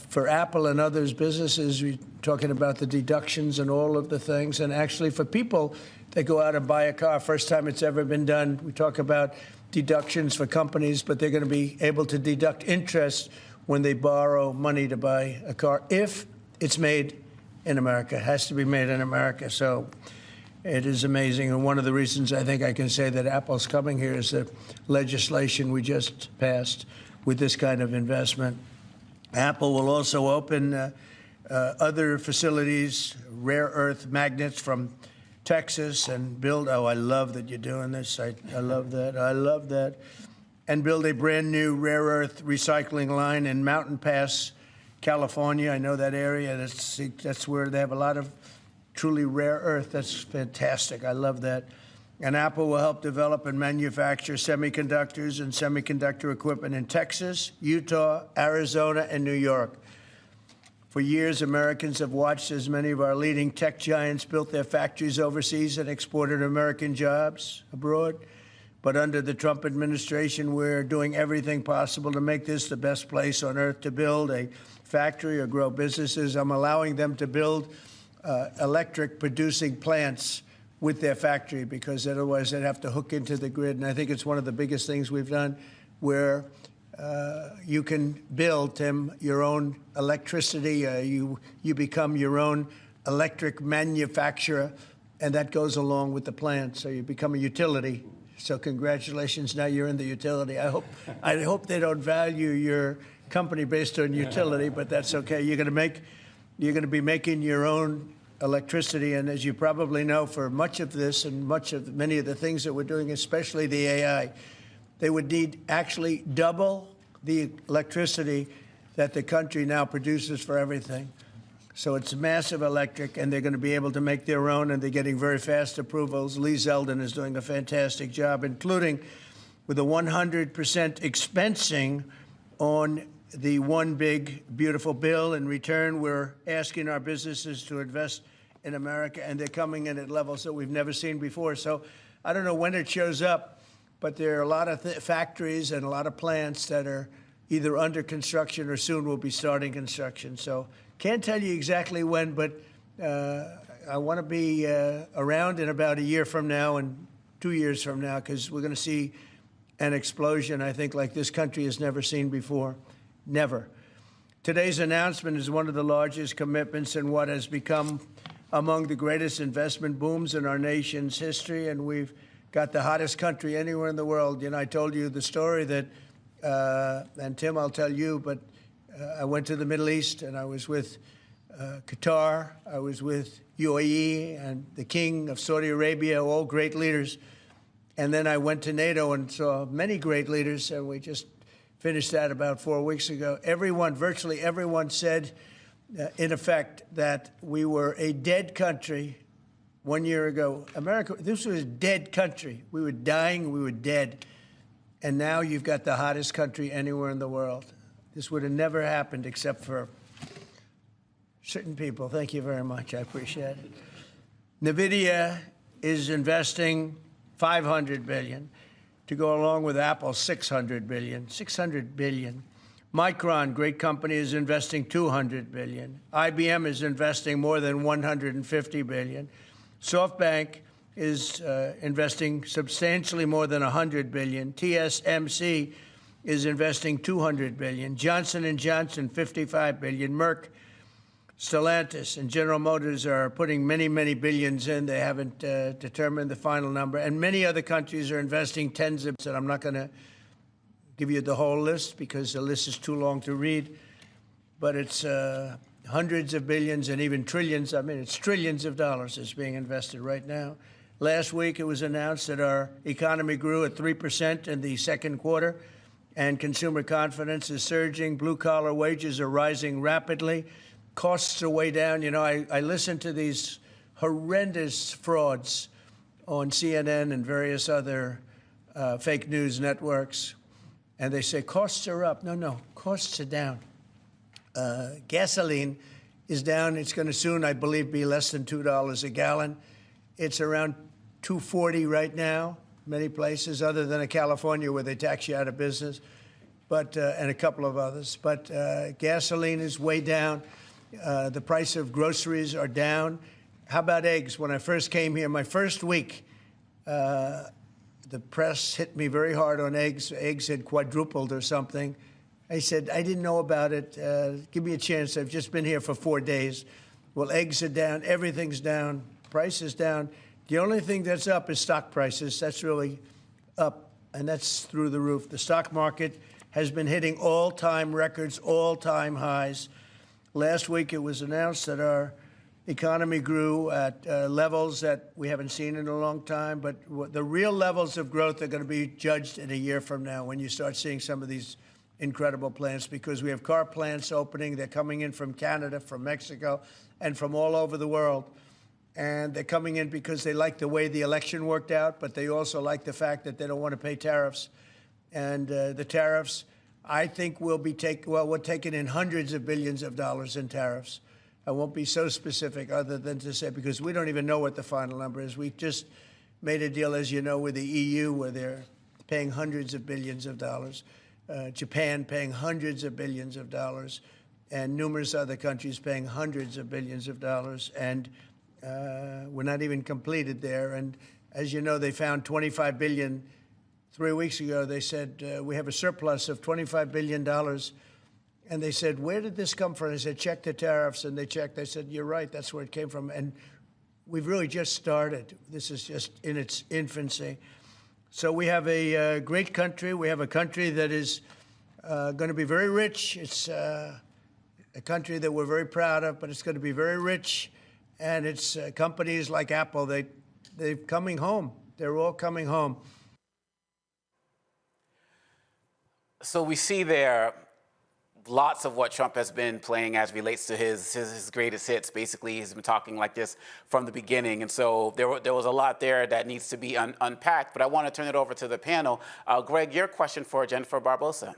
For Apple and others businesses, we're talking about the deductions and all of the things. And actually for people, they go out and buy a car, first time it's ever been done. We talk about deductions for companies, but they're going to be able to deduct interest when they borrow money to buy a car, if it's made in America. It has to be made in America. So It is amazing. And one of the reasons I think I can say that Apple's coming here is the legislation we just passed with this kind of investment. Apple will also open other facilities, rare earth magnets from Texas, and build, oh, I love that you're doing this. I love that. I love that. And build a brand new rare earth recycling line in Mountain Pass, California. I know that area. That's where they have a lot of truly rare earth. That's fantastic. I love that. And Apple will help develop and manufacture semiconductors and semiconductor equipment in Texas, Utah, Arizona, and New York. For years, Americans have watched as many of our leading tech giants built their factories overseas and exported American jobs abroad. But under the Trump administration, we're doing everything possible to make this the best place on earth to build a factory or grow businesses. I'm allowing them to build electric producing plants with their factory, because otherwise they'd have to hook into the grid. And I think it's one of the biggest things we've done, where you can build, Tim, your own electricity. You become your own electric manufacturer, and that goes along with the plant. So you become a utility. So congratulations, now you're in the utility. I hope they don't value your company based on utility, but that's okay. You're going to be making your own electricity, and as you probably know, for much of this and many of the things that we're doing, especially the AI, they would need actually double the electricity that the country now produces for everything. So it's massive electric, and they're going to be able to make their own, and they're getting very fast approvals. Lee Zeldin is doing a fantastic job, including with a 100% expensing on the one big, beautiful bill. In return, we're asking our businesses to invest in America, and they're coming in at levels that we've never seen before. So I don't know when it shows up, but there are a lot of factories and a lot of plants that are either under construction or soon will be starting construction. So can't tell you exactly when, but I want to be around in about a year from now and 2 years from now, because we're going to see an explosion, I think, like this country has never seen before. Never. Today's announcement is one of the largest commitments in what has become among the greatest investment booms in our nation's history, and we've got the hottest country anywhere in the world. You know, I told you the story that, and Tim, I'll tell you, but I went to the Middle East, and I was with Qatar, I was with UAE and the King of Saudi Arabia, all great leaders. And then I went to NATO and saw many great leaders, and we just finished that about 4 weeks ago. Virtually everyone said, in effect, that we were a dead country 1 year ago. America, this was a dead country. We were dying, we were dead. And now you've got the hottest country anywhere in the world. This would have never happened except for certain people. Thank you very much. I appreciate it. NVIDIA is investing $500 billion to go along with Apple's $600 billion. $600 billion. Micron, great company, is investing $200 billion. IBM is investing more than $150 billion. SoftBank is investing substantially more than $100 billion. TSMC is investing $200 billion. Johnson & Johnson, $55 billion. Merck, Stellantis, and General Motors are putting many, many billions in. They haven't determined the final number. And many other countries are investing tens of billions. And I'm not going to give you the whole list because the list is too long to read. But it's hundreds of billions and even trillions. I mean, it's trillions of dollars is being invested right now. Last week, it was announced that our economy grew at 3% in the second quarter, and consumer confidence is surging. Blue-collar wages are rising rapidly. Costs are way down. You know, I listen to these horrendous frauds on CNN and various other fake news networks, and they say costs are up. No, costs are down. Gasoline is down. It's going to soon, I believe, be less than $2 a gallon. It's around $2.40 right now, many places, other than California where they tax you out of business, but and a couple of others. But gasoline is way down. The price of groceries are down. How about eggs? When I first came here, my first week, the press hit me very hard on eggs. Eggs had quadrupled or something. I said, I didn't know about it. Give me a chance. I've just been here for 4 days. Well, eggs are down. Everything's down. Price is down. The only thing that's up is stock prices. That's really up, and that's through the roof. The stock market has been hitting all-time records, all-time highs. Last week, it was announced that our economy grew at levels that we haven't seen in a long time. But the real levels of growth are going to be judged in a year from now when you start seeing some of these incredible plants, because we have car plants opening. They're coming in from Canada, from Mexico, and from all over the world. And they're coming in because they like the way the election worked out, but they also like the fact that they don't want to pay tariffs. And the tariffs, I think, we're taking in hundreds of billions of dollars in tariffs. I won't be so specific other than to say, because we don't even know what the final number is. We just made a deal, as you know, with the EU, where they're paying hundreds of billions of dollars. Japan paying hundreds of billions of dollars, and numerous other countries paying hundreds of billions of dollars. And we're not even completed there. And as you know, they found $25 billion 3 weeks ago. They said, we have a surplus of $25 billion. And they said, where did this come from? I said, check the tariffs. And they checked. They said, you're right. That's where it came from. And we've really just started. This is just in its infancy. So we have a great country. We have a country that is going to be very rich. It's a country that we're very proud of, but it's going to be very rich. And it's companies like Apple, they're coming home. They're all coming home. So we see there lots of what Trump has been playing as relates to his greatest hits. Basically, he's been talking like this from the beginning. And so there was a lot there that needs to be unpacked. But I want to turn it over to the panel. Greg, your question for Jennifer Barbossa.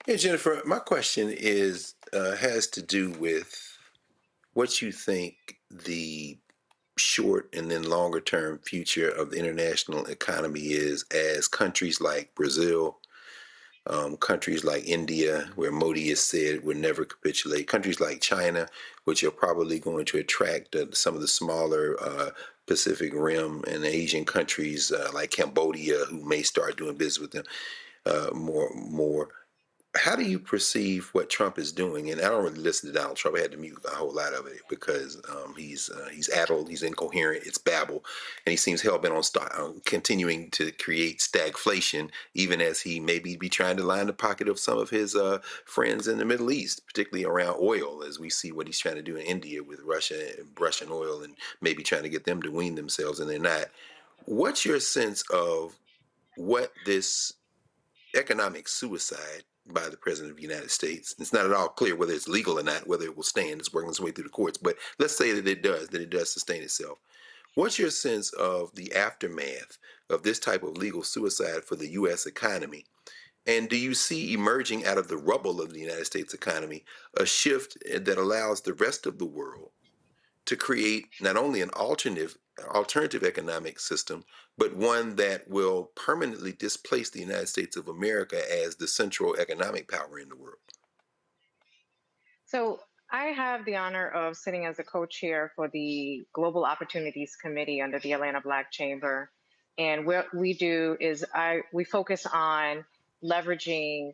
Yeah, Jennifer, my question has to do with what you think the short and then longer term future of the international economy is, as countries like Brazil, countries like India, where Modi has said would never capitulate, countries like China, which are probably going to attract some of the smaller Pacific Rim and Asian countries like Cambodia, who may start doing business with them more. How do you perceive what Trump is doing? And I don't really listen to Donald Trump. I had to mute a whole lot of it because he's addled, he's incoherent, it's babble, and he seems hell-bent on continuing to create stagflation, even as he maybe be trying to line the pocket of some of his friends in the Middle East, particularly around oil, as we see what he's trying to do in India with Russian oil, and maybe trying to get them to wean themselves, and they're not. What's your sense of what this economic suicide by the President of the United States? It's not at all clear whether it's legal or not, whether it will stand. It's working its way through the courts. But let's say that it does sustain itself. What's your sense of the aftermath of this type of legal suicide for the U.S. economy? And do you see emerging out of the rubble of the United States economy a shift that allows the rest of the world to create not only an alternative economic system, but one that will permanently displace the United States of America as the central economic power in the world? So I have the honor of sitting as a co-chair for the Global Opportunities Committee under the Atlanta Black Chamber. And what we do is we focus on leveraging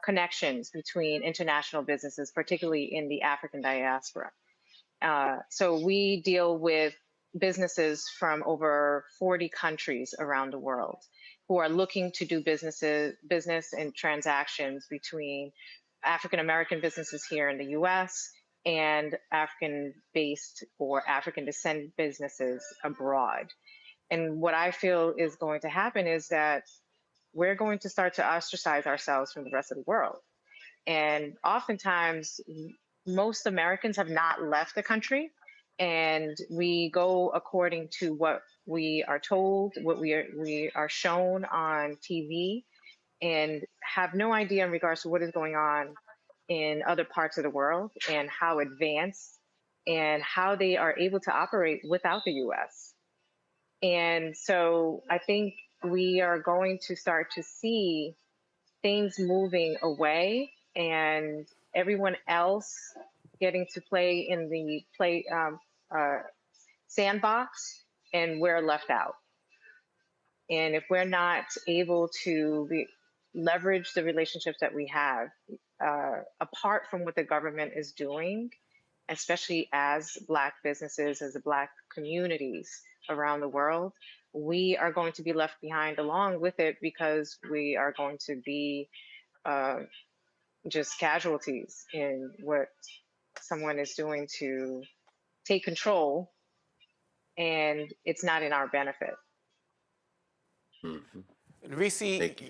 connections between international businesses, particularly in the African diaspora. So we deal with businesses from over 40 countries around the world who are looking to do business and transactions between African-American businesses here in the U.S. and African-based or African descent businesses abroad. And what I feel is going to happen is that we're going to start to ostracize ourselves from the rest of the world. And oftentimes, most Americans have not left the country, and we go according to what we are told, what we are shown on TV, and have no idea in regards to what is going on in other parts of the world and how advanced and how they are able to operate without the U.S. And so I think we are going to start to see things moving away and everyone else getting to play in the sandbox, and we're left out. And if we're not able to leverage the relationships that we have, apart from what the government is doing, especially as Black businesses, as the Black communities around the world, we are going to be left behind along with it because we are going to be just casualties in what someone is doing to take control, and it's not in our benefit. Reese,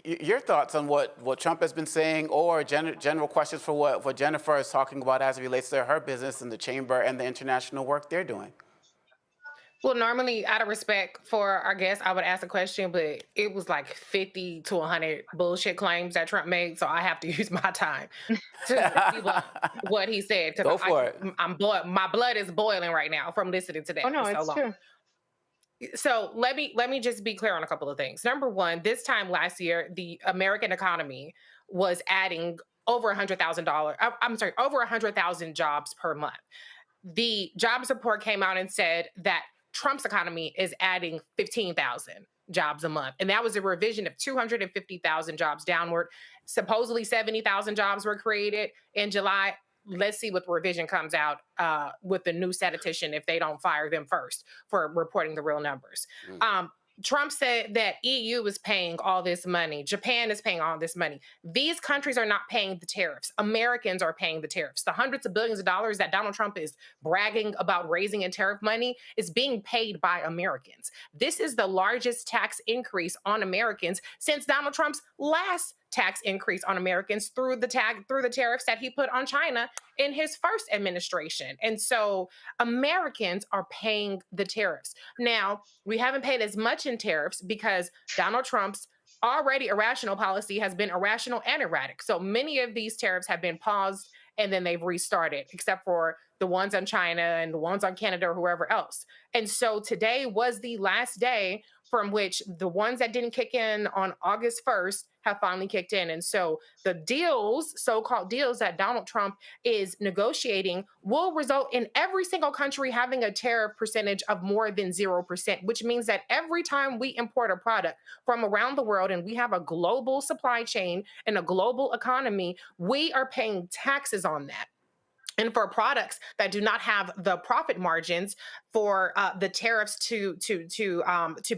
your thoughts on what Trump has been saying, or general questions for what Jennifer is talking about as it relates to her business and the chamber and the international work they're doing? Well, normally, out of respect for our guests, I would ask a question, but it was like 50 to 100 bullshit claims that Trump made, so I have to use my time to see what he said. Go for it. My blood is boiling right now from listening to that. Oh no, for so it's long. true. So let me just be clear on a couple of things. Number one, this time last year, the American economy was adding over $100,000. I'm sorry, over 100,000 jobs per month. The jobs report came out and said that Trump's economy is adding 15,000 jobs a month. And that was a revision of 250,000 jobs downward. Supposedly 70,000 jobs were created in July. Let's see what the revision comes out with the new statistician if they don't fire them first for reporting the real numbers. Trump said that EU is paying all this money. Japan is paying all this money. These countries are not paying the tariffs. Americans are paying the tariffs. The hundreds of billions of dollars that Donald Trump is bragging about raising in tariff money is being paid by Americans. This is the largest tax increase on Americans since Donald Trump's last tax increase on Americans through the tariffs that he put on China in his first administration. And so Americans are paying the tariffs. Now, we haven't paid as much in tariffs because Donald Trump's already irrational policy has been irrational and erratic. So many of these tariffs have been paused and then they've restarted, except for the ones on China and the ones on Canada or whoever else. And so today was the last day from which the ones that didn't kick in on August 1st have finally kicked in. And so the deals, so-called deals that Donald Trump is negotiating will result in every single country having a tariff percentage of more than 0%, which means that every time we import a product from around the world and we have a global supply chain and a global economy, we are paying taxes on that. And for products that do not have the profit margins for the tariffs to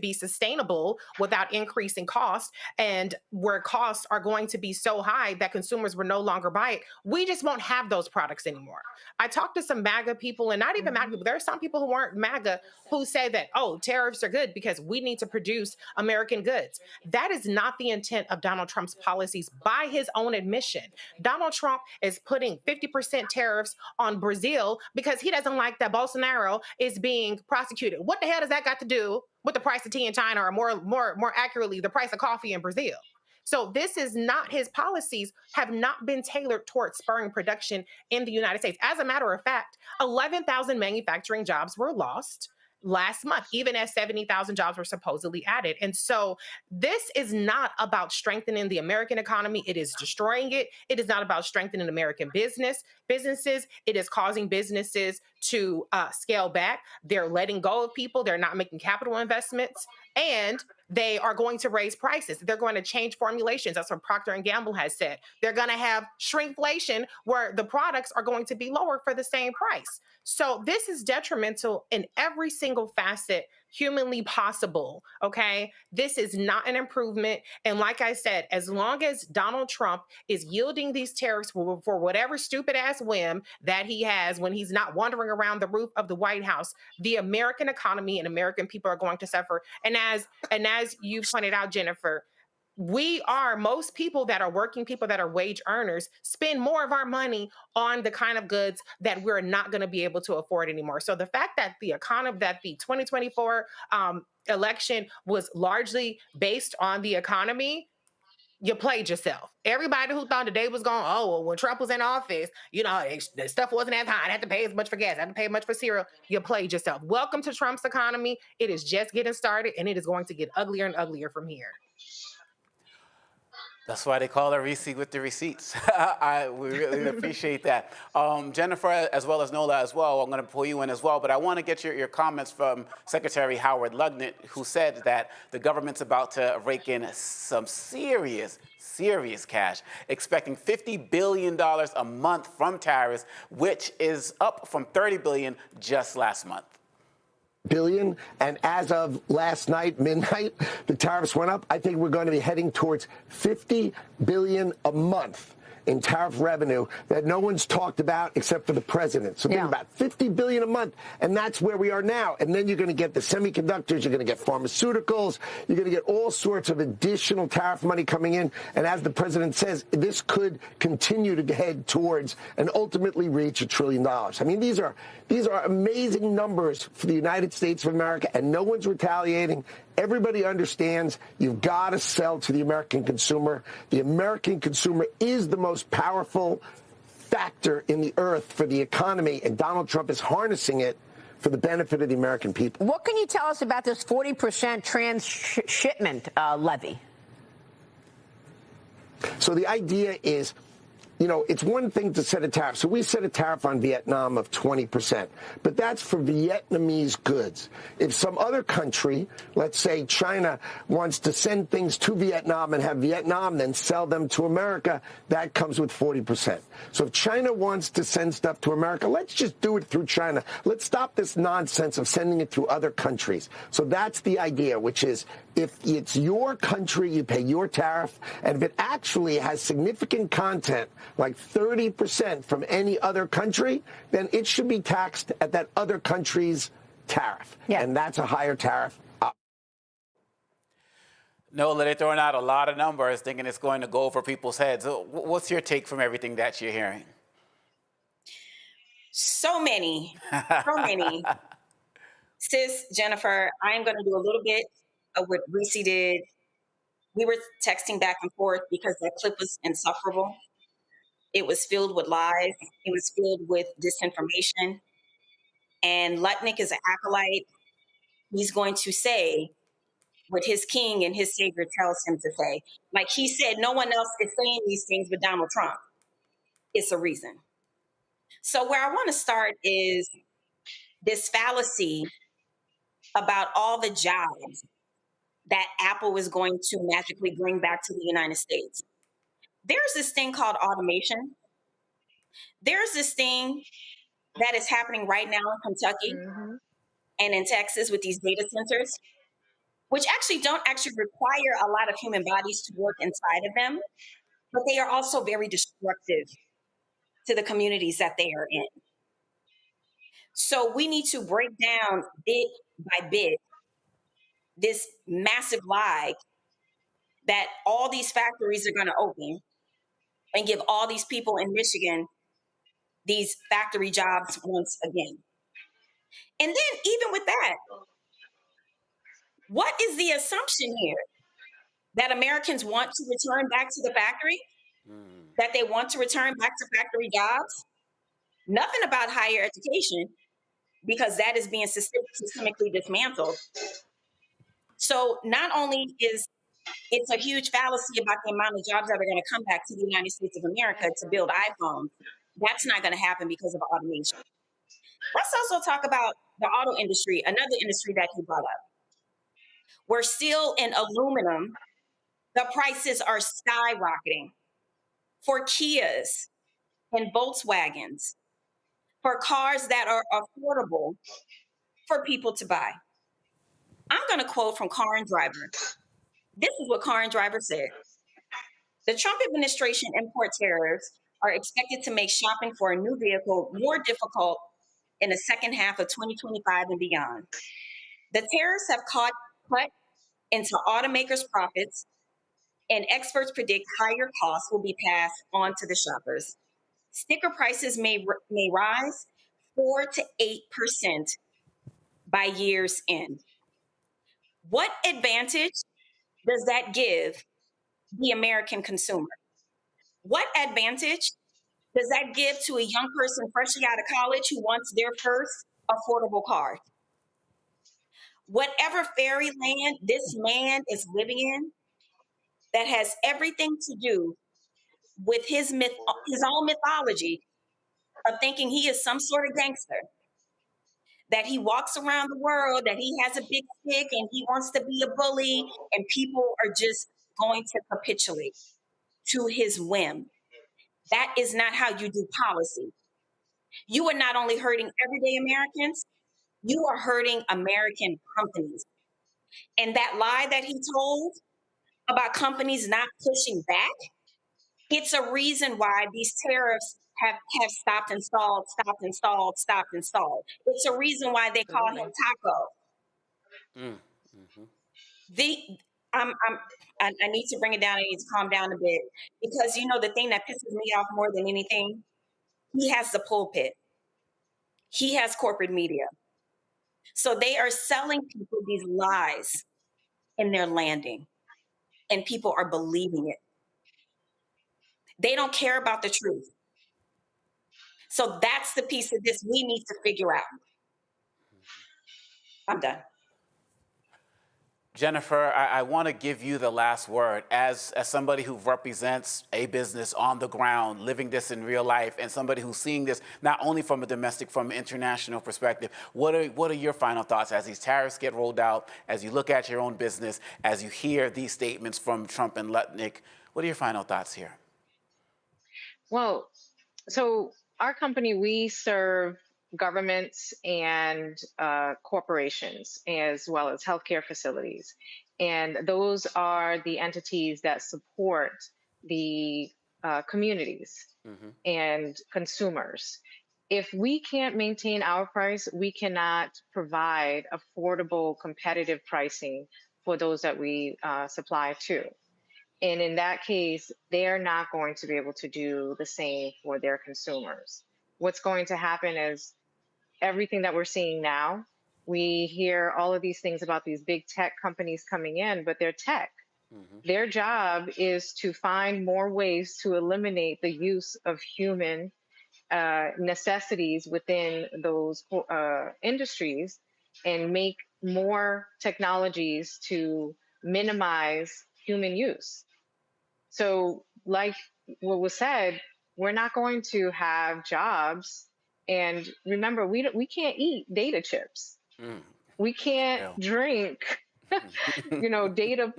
be sustainable without increasing costs, and where costs are going to be so high that consumers will no longer buy it, we just won't have those products anymore. I talked to some MAGA people, and not even MAGA people. There are some people who aren't MAGA who say that, oh, tariffs are good because we need to produce American goods. That is not the intent of Donald Trump's policies by his own admission. Donald Trump is putting 50% tariffs on Brazil because he doesn't like that Bolsonaro is being prosecuted. What the hell does that got to do with the price of tea in China, or more accurately, the price of coffee in Brazil? So this is not, his policies have not been tailored towards spurring production in the United States. As a matter of fact, 11,000 manufacturing jobs were lost last month, even as 70,000 jobs were supposedly added. And so this is not about strengthening the American economy. It is destroying it. It is not about strengthening American businesses. It is causing businesses to scale back. They're letting go of people. They're not making capital investments. And they are going to raise prices. They're going to change formulations. That's what Procter & Gamble has said. They're going to have shrinkflation where the products are going to be lower for the same price. So this is detrimental in every single facet humanly possible, okay? This is not an improvement. And like I said, as long as Donald Trump is yielding these tariffs for whatever stupid ass whim that he has when he's not wandering around the roof of the White House, the American economy and American people are going to suffer. And as you pointed out, Jennifer, most people that are working, people that are wage earners, spend more of our money on the kind of goods that we're not going to be able to afford anymore. So the fact that the 2024 election was largely based on the economy, you played yourself. Everybody who thought the day was going, oh, well, when Trump was in office, the stuff wasn't as high. I had to pay as much for gas. I had to pay as much for cereal. You played yourself. Welcome to Trump's economy. It is just getting started, and it is going to get uglier and uglier from here. That's why they call it receipt with the receipts. We really appreciate that. Jennifer, as well as Nola as well, I'm going to pull you in as well, but I want to get your comments from Secretary Howard Lutnick, who said that the government's about to rake in some serious cash, expecting $50 billion a month from tariffs, which is up from $30 billion just last month. Billion, and as of last night, midnight, the tariffs went up. I think we're going to be heading towards $50 billion a month in tariff revenue that no one's talked about except for the president. So think about $50 billion a month, and that's where we are now. And then you're going to get the semiconductors, you're going to get pharmaceuticals, you're going to get all sorts of additional tariff money coming in. And as the president says, this could continue to head towards and ultimately reach $1 trillion. I mean, these are amazing numbers for the United States of America, and no one's retaliating. Everybody understands you've got to sell to the American consumer. The American consumer is the most powerful factor in the earth for the economy, and Donald Trump is harnessing it for the benefit of the American people. What can you tell us about this 40% transshipment levy? So the idea is, you know, it's one thing to set a tariff. So we set a tariff on Vietnam of 20%, but that's for Vietnamese goods. If some other country, let's say China, wants to send things to Vietnam and have Vietnam then sell them to America, that comes with 40%. So if China wants to send stuff to America, let's just do it through China. Let's stop this nonsense of sending it through other countries. So that's the idea, which is if it's your country, you pay your tariff, and if it actually has significant content, like 30% from any other country, then it should be taxed at that other country's tariff. And that's a higher tariff. Nola, they're throwing out a lot of numbers, thinking it's going to go over people's heads. What's your take from everything that you're hearing? So many. Sis, Jennifer, I'm going to do a little bit of what Reese did. We were texting back and forth because that clip was insufferable. It was filled with lies. It was filled with disinformation. And Lutnick is an acolyte. He's going to say what his king and his savior tells him to say. Like he said, no one else is saying these things but Donald Trump. It's a reason. So where I want to start is this fallacy about all the jobs that Apple is going to magically bring back to the United States. There's this thing called automation. There's this thing that is happening right now in Kentucky and in Texas with these data centers, which actually don't require a lot of human bodies to work inside of them, but they are also very destructive to the communities that they are in. So we need to break down bit by bit this massive lie that all these factories are going to open and give all these people in Michigan these factory jobs once again. And then even with that, what is the assumption here? That Americans want to return back to the factory? That they want to return back to factory jobs? Nothing about higher education, because that is being systemically dismantled. So not only is it's a huge fallacy about the amount of jobs that are going to come back to the United States of America to build iPhones. That's not going to happen because of automation. Let's also talk about the auto industry, another industry that you brought up. We're still in aluminum. The prices are skyrocketing for Kias and Volkswagens, for cars that are affordable for people to buy. I'm going to quote from Car and Driver. This is what Car and Driver said. The Trump administration import tariffs are expected to make shopping for a new vehicle more difficult in the second half of 2025 and beyond. The tariffs have cut into automakers' profits, and experts predict higher costs will be passed on to the shoppers. Sticker prices may rise 4 to 8% by year's end. What advantage does that give the American consumer? What advantage does that give to a young person freshly out of college who wants their first affordable car? Whatever fairyland this man is living in, that has everything to do with his own mythology of thinking he is some sort of gangster, that he walks around the world, that he has a big stick and he wants to be a bully, and people are just going to capitulate to his whim. That is not how you do policy. You are not only hurting everyday Americans, you are hurting American companies. And that lie that he told about companies not pushing back, it's a reason why these tariffs have stopped and stalled. It's a reason why they call him Taco. I need to bring it down. I need to calm down a bit, because the thing that pisses me off more than anything, he has the pulpit. He has corporate media. So they are selling people these lies and they're landing, and people are believing it. They don't care about the truth. So that's the piece of this we need to figure out. I'm done. Jennifer, I want to give you the last word. As somebody who represents a business on the ground, living this in real life, and somebody who's seeing this not only from a domestic, from an international perspective, what are your final thoughts as these tariffs get rolled out, as you look at your own business, as you hear these statements from Trump and Lutnick? What are your final thoughts here? Well, so our company, we serve governments and corporations, as well as healthcare facilities. And those are the entities that support the communities and consumers. If we can't maintain our price, we cannot provide affordable, competitive pricing for those that we supply to. And in that case, they're not going to be able to do the same for their consumers. What's going to happen is everything that we're seeing now, we hear all of these things about these big tech companies coming in, but they're tech. Their job is to find more ways to eliminate the use of human necessities within those industries and make more technologies to minimize human use. So like what was said, we're not going to have jobs. And remember, we can't eat data chips. We can't drink, data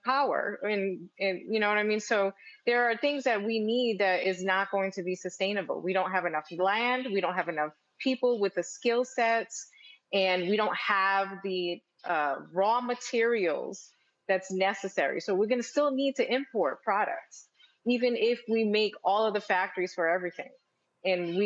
power, and you know what I mean. So there are things that we need that is not going to be sustainable. We don't have enough land. We don't have enough people with the skill sets, and we don't have the raw materials that's necessary. So we're going to still need to import products, even if we make all of the factories for everything. And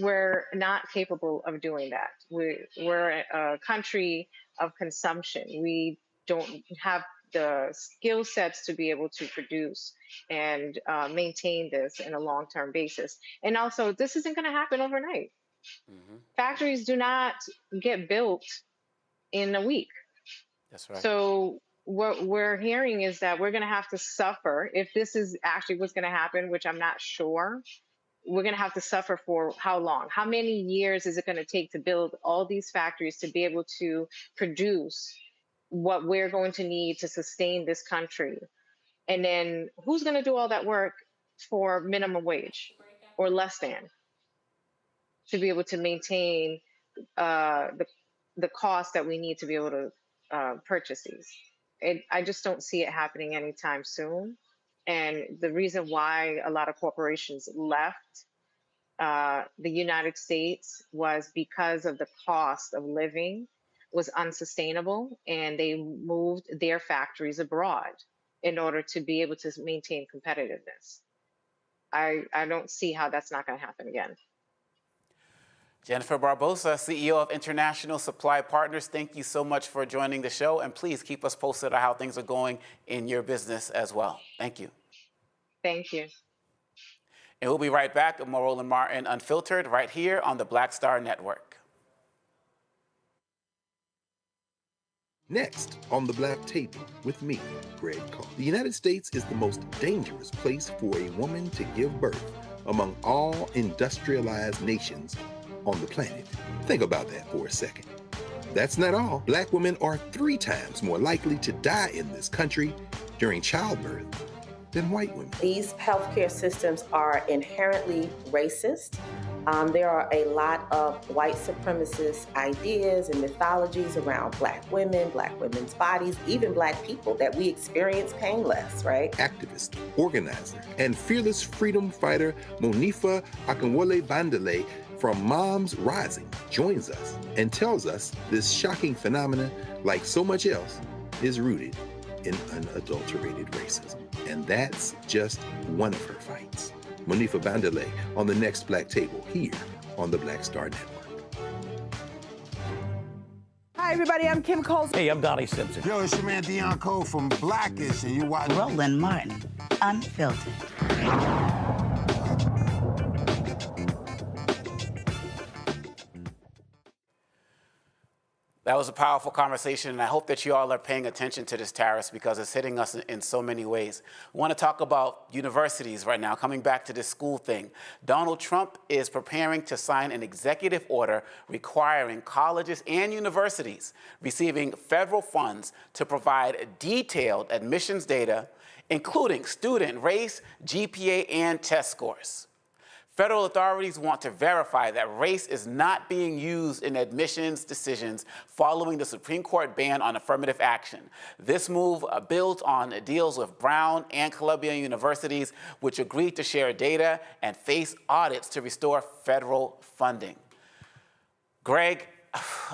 we're not capable of doing that. We're a country of consumption. We don't have the skill sets to be able to produce and maintain this in a long-term basis. And also, this isn't going to happen overnight. Factories do not get built in a week. That's right. So what we're hearing is that we're going to have to suffer, if this is actually what's going to happen, which I'm not sure. We're going to have to suffer for how long? How many years is it going to take to build all these factories to be able to produce what we're going to need to sustain this country? And then who's going to do all that work for minimum wage or less than to be able to maintain the cost that we need to be able to purchase these? I just don't see it happening anytime soon. And the reason why a lot of corporations left the United States was because of the cost of living was unsustainable, and they moved their factories abroad in order to be able to maintain competitiveness. I don't see how that's not going to happen again. Jennifer Barbossa, CEO of International Supply Partners, thank you so much for joining the show, and please keep us posted on how things are going in your business as well. Thank you. Thank you. And we'll be right back with more Roland Martin Unfiltered right here on the Black Star Network. Next on the Black Table with me, Greg Carr. The United States is the most dangerous place for a woman to give birth among all industrialized nations on the planet. Think about that for a second. That's not all. Black women are 3 times more likely to die in this country during childbirth than white women. These healthcare systems are inherently racist. There are a lot of white supremacist ideas and mythologies around Black women, Black women's bodies, even Black people, that we experience painless, right? Activist, organizer, and fearless freedom fighter Monifa Akinwole Bandele from Moms Rising joins us and tells us this shocking phenomenon, like so much else, is rooted in unadulterated racism. And that's just one of her fights. Monifa Bandele on the next Black Table here on the Black Star Network. Hi, everybody. I'm Kim Coles. Hey, I'm Donnie Simpson. Yo, it's your man Deion Cole from Blackish, and you watch Roland Martin, Unfiltered. That was a powerful conversation, and I hope that you all are paying attention to this tariffs because it's hitting us in so many ways. We want to talk about universities right now, coming back to this school thing. Donald Trump is preparing to sign an executive order requiring colleges and universities receiving federal funds to provide detailed admissions data, including student race, GPA, and test scores. Federal authorities want to verify that race is not being used in admissions decisions following the Supreme Court ban on affirmative action. This move builds on deals with Brown and Columbia universities, which agreed to share data and face audits to restore federal funding. Greg,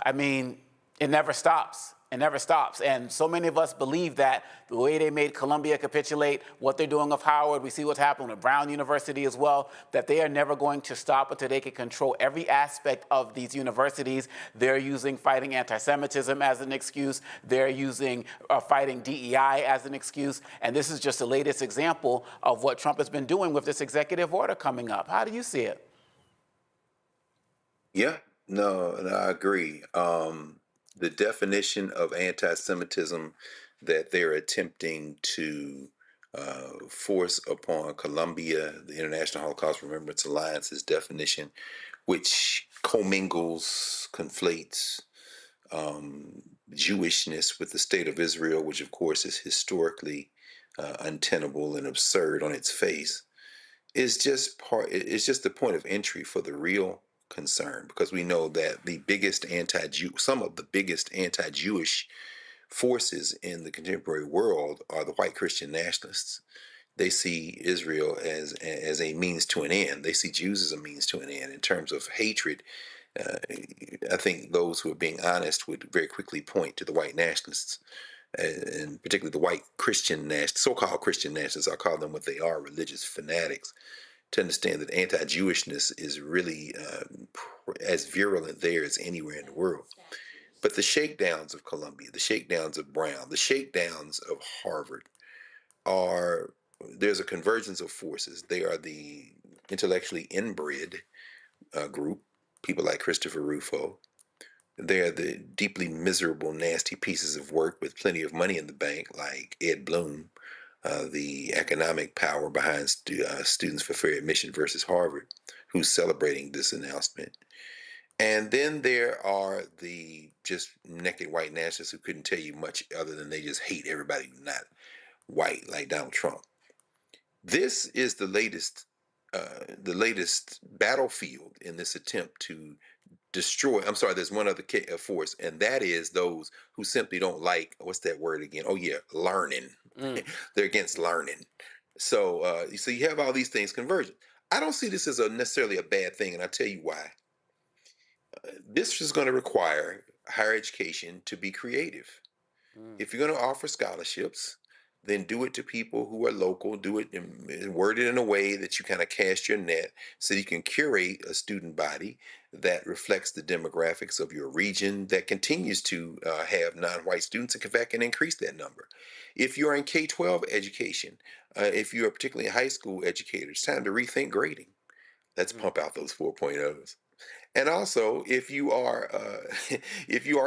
I mean, it never stops. It never stops. And so many of us believe that the way they made Columbia capitulate, what they're doing with Howard, we see what's happening with Brown University as well, that they are never going to stop until they can control every aspect of these universities. They're using fighting anti-Semitism as an excuse. They're using fighting DEI as an excuse. And this is just the latest example of what Trump has been doing with this executive order coming up. How do you see it? Yeah, no, I agree. The definition of anti-Semitism that they're attempting to force upon Columbia, the International Holocaust Remembrance Alliance's definition, which commingles, conflates Jewishness with the state of Israel, which of course is historically untenable and absurd on its face, is just the point of entry for the real concern, because we know that some of the biggest anti-Jewish forces in the contemporary world are the white Christian nationalists. They see Israel as a means to an end. They see Jews as a means to an end. In terms of hatred, I think those who are being honest would very quickly point to the white nationalists, and particularly the white Christian so-called Christian nationalists. I'll call them what they are, religious fanatics, to understand that anti-Jewishness is really as virulent there as anywhere in the world. But the shakedowns of Columbia, the shakedowns of Brown, the shakedowns of Harvard there's a convergence of forces. They are the intellectually inbred group, people like Christopher Rufo. They are the deeply miserable, nasty pieces of work with plenty of money in the bank, like Ed Bloom, the economic power behind Students for Fair Admission versus Harvard, who's celebrating this announcement. And then there are the just naked white nationalists who couldn't tell you much other than they just hate everybody who's not white, like Donald Trump. This is the latest battlefield in this attempt to destroy. I'm sorry, there's one other force, and that is those who simply don't like, what's that word again? Oh yeah, learning. They're against learning. So you have all these things converging. I don't see this as necessarily a bad thing, and I'll tell you why. This is going to require higher education to be creative. If you're going to offer scholarships, then do it to people who are local. Do it and word it in a way that you kind of cast your net so you can curate a student body that reflects the demographics of your region, that continues to have non-white students, and in fact can increase that number. If you're in K-12 education, if you are particularly a high school educator, it's time to rethink grading. Let's pump out those 4.0s. And also, if you are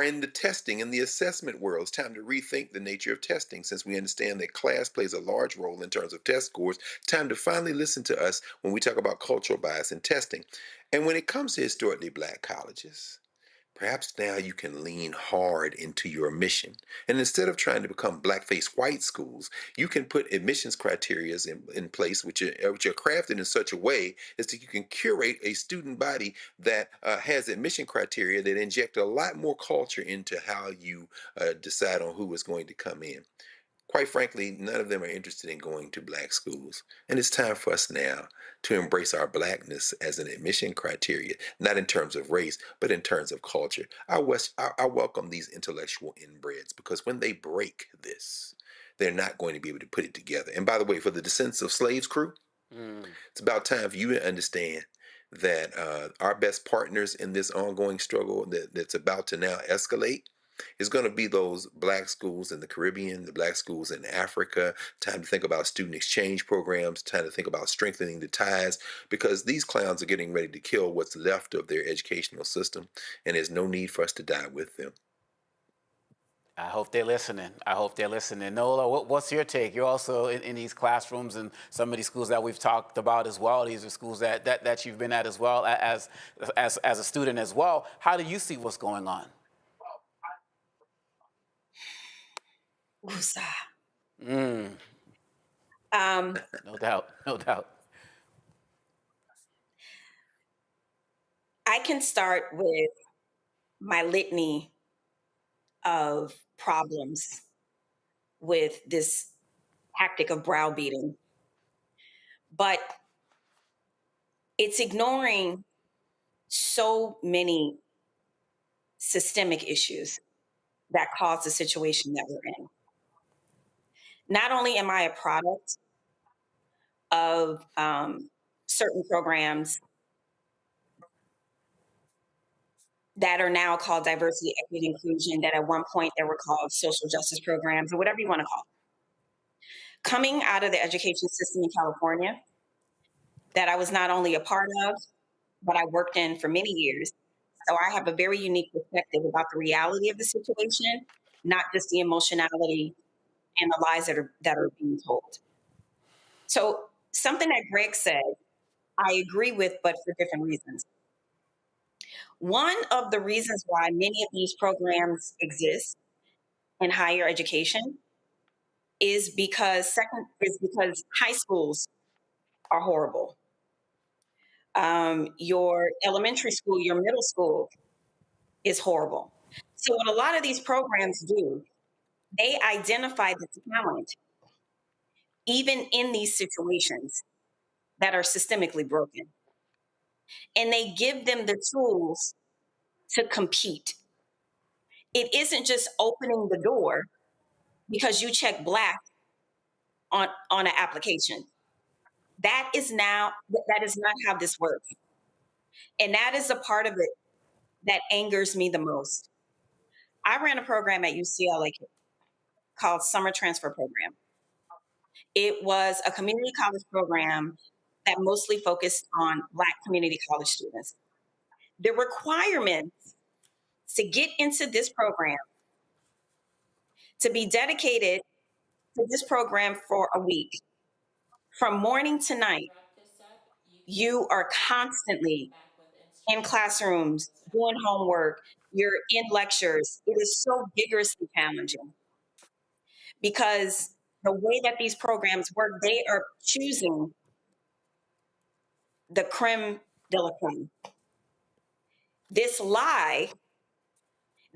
in the testing and the assessment world, it's time to rethink the nature of testing. Since we understand that class plays a large role in terms of test scores, time to finally listen to us when we talk about cultural bias in testing. And when it comes to historically black colleges, Perhaps now you can lean hard into your mission. And instead of trying to become blackface white schools, you can put admissions criteria in place, which are crafted in such a way as that you can curate a student body that has admission criteria that inject a lot more culture into how you decide on who is going to come in. Quite frankly, none of them are interested in going to black schools. And it's time for us now to embrace our blackness as an admission criteria, not in terms of race, but in terms of culture. I welcome these intellectual inbreds because when they break this, they're not going to be able to put it together. And by the way, for the Descendants of Slaves crew, it's about time for you to understand that our best partners in this ongoing struggle that's about to now escalate is going to be those black schools in the Caribbean, the black schools in Africa. Time to think about student exchange programs, time to think about strengthening the ties, because these clowns are getting ready to kill what's left of their educational system, and there's no need for us to die with them. I hope they're listening. I hope they're listening. Nola, what's your take? You're also in these classrooms and some of these schools that we've talked about as well. These are schools that you've been at as well as a student as well. How do you see what's going on? No doubt, no doubt. I can start with my litany of problems with this tactic of browbeating, but it's ignoring so many systemic issues that cause the situation that we're in. Not only am I a product of certain programs that are now called diversity, equity, and inclusion, that at one point they were called social justice programs, or whatever you want to call it. Coming out of the education system in California, that I was not only a part of, but I worked in for many years. So I have a very unique perspective about the reality of the situation, not just the emotionality and the lies that are being told. So something that Greg said, I agree with, but for different reasons. One of the reasons why many of these programs exist in higher education is because high schools are horrible. Your elementary school, your middle school is horrible. So what a lot of these programs do, they identify the talent, even in these situations that are systemically broken. And they give them the tools to compete. It isn't just opening the door because you check Black on an application. That is not how this works. And that is a part of it that angers me the most. I ran a program at UCLA called Summer Transfer Program. It was a community college program that mostly focused on Black community college students. The requirements to get into this program, to be dedicated to this program for a week, from morning to night, you are constantly in classrooms, doing homework, you're in lectures. It is so vigorously challenging because the way that these programs work, they are choosing the creme de la creme. This lie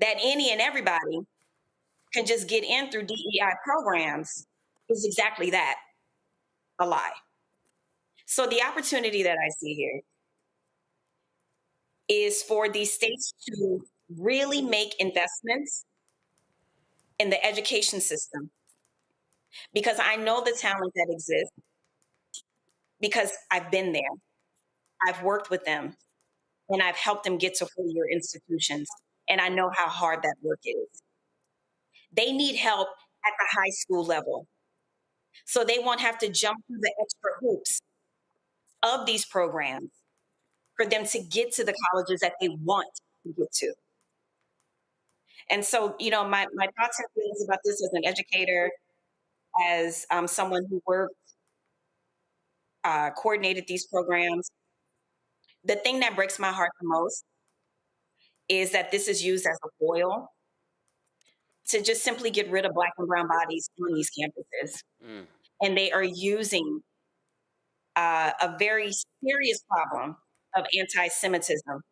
that any and everybody can just get in through DEI programs is exactly that, a lie. So the opportunity that I see here is for these states to really make investments in the education system, because I know the talent that exists, because I've been there, I've worked with them, and I've helped them get to four-year institutions, and I know how hard that work is. They need help at the high school level, so they won't have to jump through the extra hoops of these programs for them to get to the colleges that they want to get to. And so, my thoughts and feelings about this as an educator, as someone who worked, coordinated these programs, the thing that breaks my heart the most is that this is used as a foil to just simply get rid of Black and brown bodies on these campuses. And they are using a very serious problem of anti-Semitism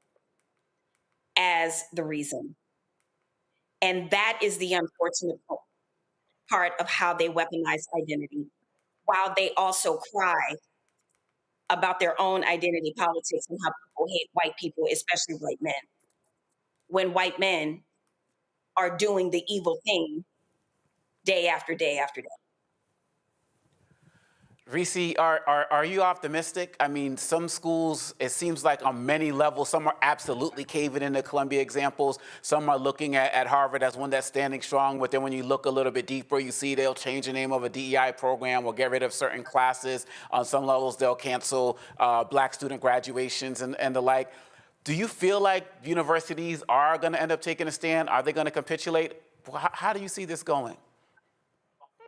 as the reason. And that is the unfortunate part of how they weaponize identity, while they also cry about their own identity politics and how people hate white people, especially white men, when white men are doing the evil thing day after day after day. Reese, are you optimistic? I mean, some schools, it seems like on many levels, some are absolutely caving into Columbia examples. Some are looking at Harvard as one that's standing strong. But then when you look a little bit deeper, you see they'll change the name of a DEI program or get rid of certain classes. On some levels, they'll cancel Black student graduations and the like. Do you feel like universities are going to end up taking a stand? Are they going to capitulate? How do you see this going?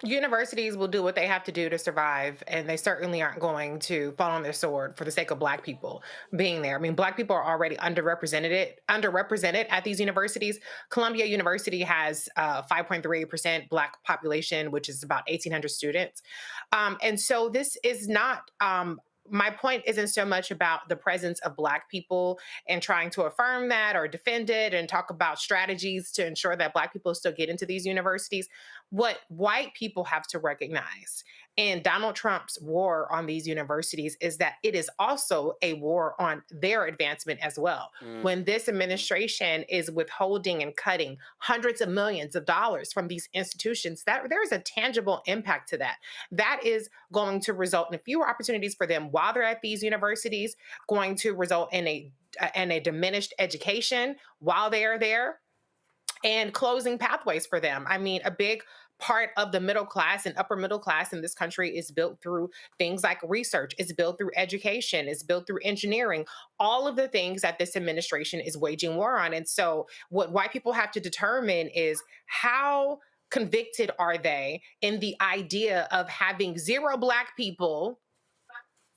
Universities will do what they have to do to survive, and they certainly aren't going to fall on their sword for the sake of Black people being there. I mean, Black people are already underrepresented at these universities. Columbia University has 5.38% Black population, which is about 1,800 students. And so this is not... my point isn't so much about the presence of Black people and trying to affirm that or defend it and talk about strategies to ensure that Black people still get into these universities. What white people have to recognize in Donald Trump's war on these universities is that it is also a war on their advancement as well. When this administration is withholding and cutting hundreds of millions of dollars from these institutions, that there is a tangible impact to that. That is going to result in fewer opportunities for them while they're at these universities, going to result in a diminished education while they are there, and closing pathways for them. I mean, a big part of the middle class and upper middle class in this country is built through things like research, it's built through education, it's built through engineering, all of the things that this administration is waging war on. And so what white people have to determine is how convicted are they in the idea of having zero Black people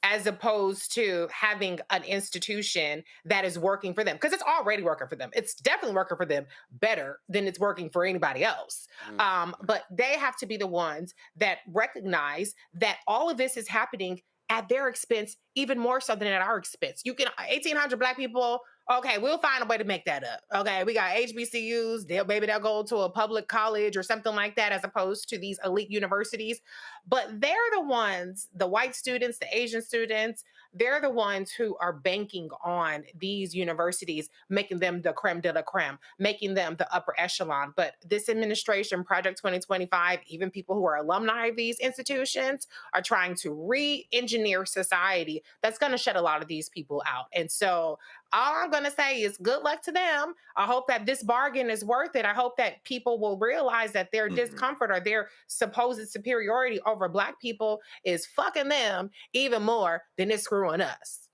as opposed to having an institution that is working for them. Because it's already working for them. It's definitely working for them better than it's working for anybody else. But they have to be the ones that recognize that all of this is happening at their expense, even more so than at our expense. You can, 1,800 Black people, okay, we'll find a way to make that up. Okay, we got HBCUs, maybe they'll go to a public college or something like that as opposed to these elite universities. But they're the ones, the white students, the Asian students, they're the ones who are banking on these universities, making them the creme de la creme, making them the upper echelon. But this administration, Project 2025, even people who are alumni of these institutions are trying to re-engineer society that's going to shut a lot of these people out. And so all I'm going to say is good luck to them. I hope that this bargain is worth it. I hope that people will realize that their discomfort or their supposed superiority over Black people is fucking them even more than it's screwing us.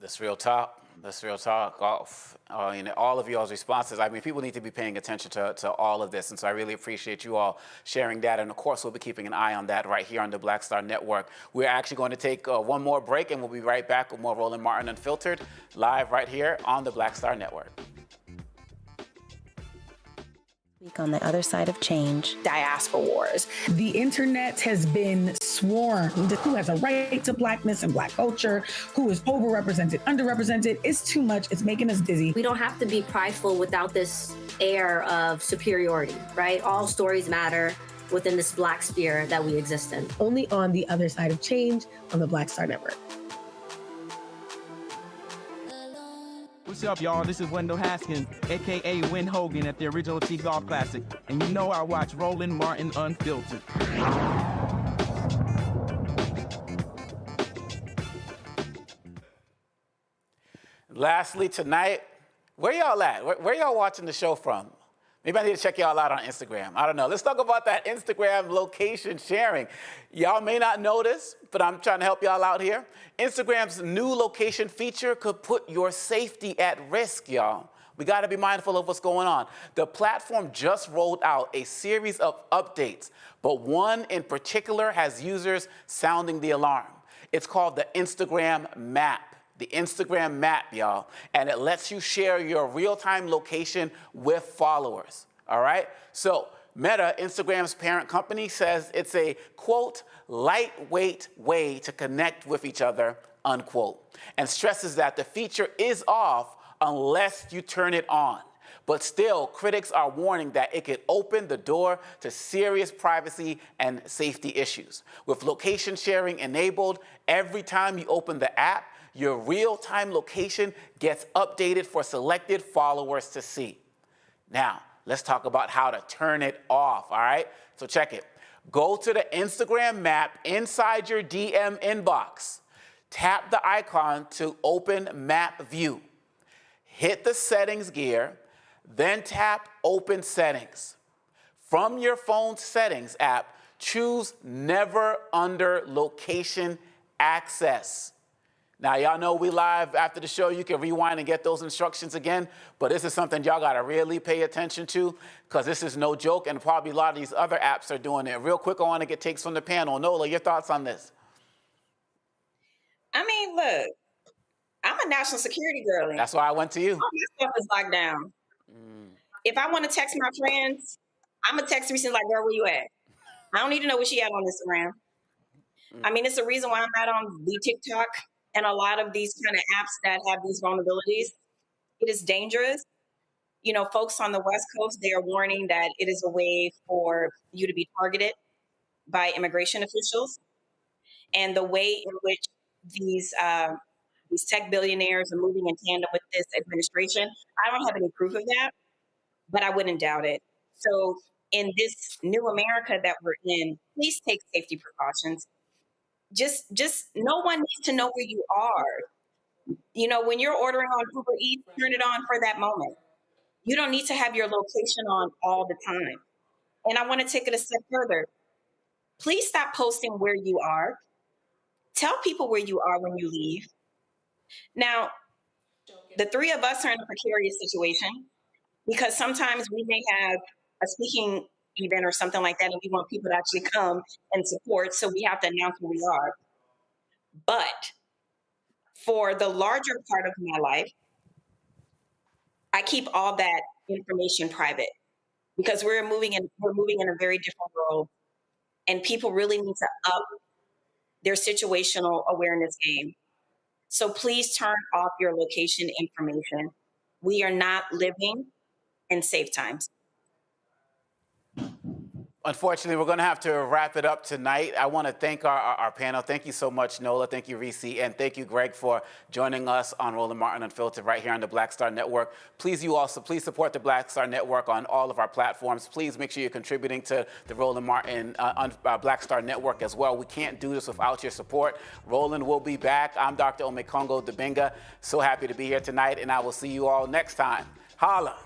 That's real talk. That's real talk. All of y'all's responses. I mean, people need to be paying attention to all of this. And so I really appreciate you all sharing that. And of course, we'll be keeping an eye on that right here on the Black Star Network. We're actually going to take one more break, and we'll be right back with more Roland Martin Unfiltered, live right here on the Black Star Network. Week on the other side of change. Diaspora wars. The internet has been swarmed. Who has a right to Blackness and Black culture? Who is overrepresented, underrepresented? It's too much. It's making us dizzy. We don't have to be prideful without this air of superiority, right? All stories matter within this Black sphere that we exist in. Only on the other side of change on the Black Star Network. What's up, y'all? This is Wendell Haskins, a.k.a. Win Hogan at the original T Golf Classic. And you know I watch Roland Martin Unfiltered. Lastly, tonight, where y'all at? Where y'all watching the show from? Maybe I need to check y'all out on Instagram. I don't know. Let's talk about that Instagram location sharing. Y'all may not know this, but I'm trying to help y'all out here. Instagram's new location feature could put your safety at risk, y'all. We got to be mindful of what's going on. The platform just rolled out a series of updates, but one in particular has users sounding the alarm. It's called the Instagram Map. the Instagram map, y'all, and it lets you share your real-time location with followers, all right? So Meta, Instagram's parent company, says it's a, quote, lightweight way to connect with each other, unquote, and stresses that the feature is off unless you turn it on. But still, critics are warning that it could open the door to serious privacy and safety issues. With location sharing enabled, every time you open the app, your real-time location gets updated for selected followers to see. Now, let's talk about how to turn it off, all right? So check it. Go to the Instagram map inside your DM inbox. Tap the icon to open map view. Hit the settings gear, then tap open settings. From your phone's settings app, choose never under location access. Now, y'all know we live after the show. You can rewind and get those instructions again, but this is something y'all gotta really pay attention to because this is no joke, and probably a lot of these other apps are doing it. Real quick, I wanna get takes from the panel. Nola, your thoughts on this? I mean, look, I'm a national security girl. That's why I went to you. All my stuff is locked down. If I wanna text my friends, I'm gonna text me like, girl, where you at? I don't need to know what she had on Instagram. I mean, it's the reason why I'm not on the TikTok and a lot of these kind of apps that have these vulnerabilities. It is dangerous. You know, folks on the West Coast, they are warning that it is a way for you to be targeted by immigration officials. And the way in which these tech billionaires are moving in tandem with this administration, I don't have any proof of that, but I wouldn't doubt it. So in this new America that we're in, please take safety precautions. Just no one needs to know where you are. You know, when you're ordering on Uber Eats, turn it on for that moment. You don't need to have your location on all the time. And I want to take it a step further. Please stop posting where you are. Tell people where you are when you leave. Now, the three of us are in a precarious situation because sometimes we may have a speaking event or something like that, and we want people to actually come and support, so we have to announce who we are. But for the larger part of my life, I keep all that information private because we're moving in a very different world, and people really need to up their situational awareness game. So please turn off your location information. We are not living in safe times. Unfortunately, we're going to have to wrap it up tonight. I want to thank our panel. Thank you so much, Nola. Thank you, Reese. And thank you, Greg, for joining us on Roland Martin Unfiltered right here on the Black Star Network. Please support the Black Star Network on all of our platforms. Please make sure you're contributing to the Roland Martin Black Star Network as well. We can't do this without your support. Roland will be back. I'm Dr. Gbenga Ajilore. So happy to be here tonight, and I will see you all next time. Holla.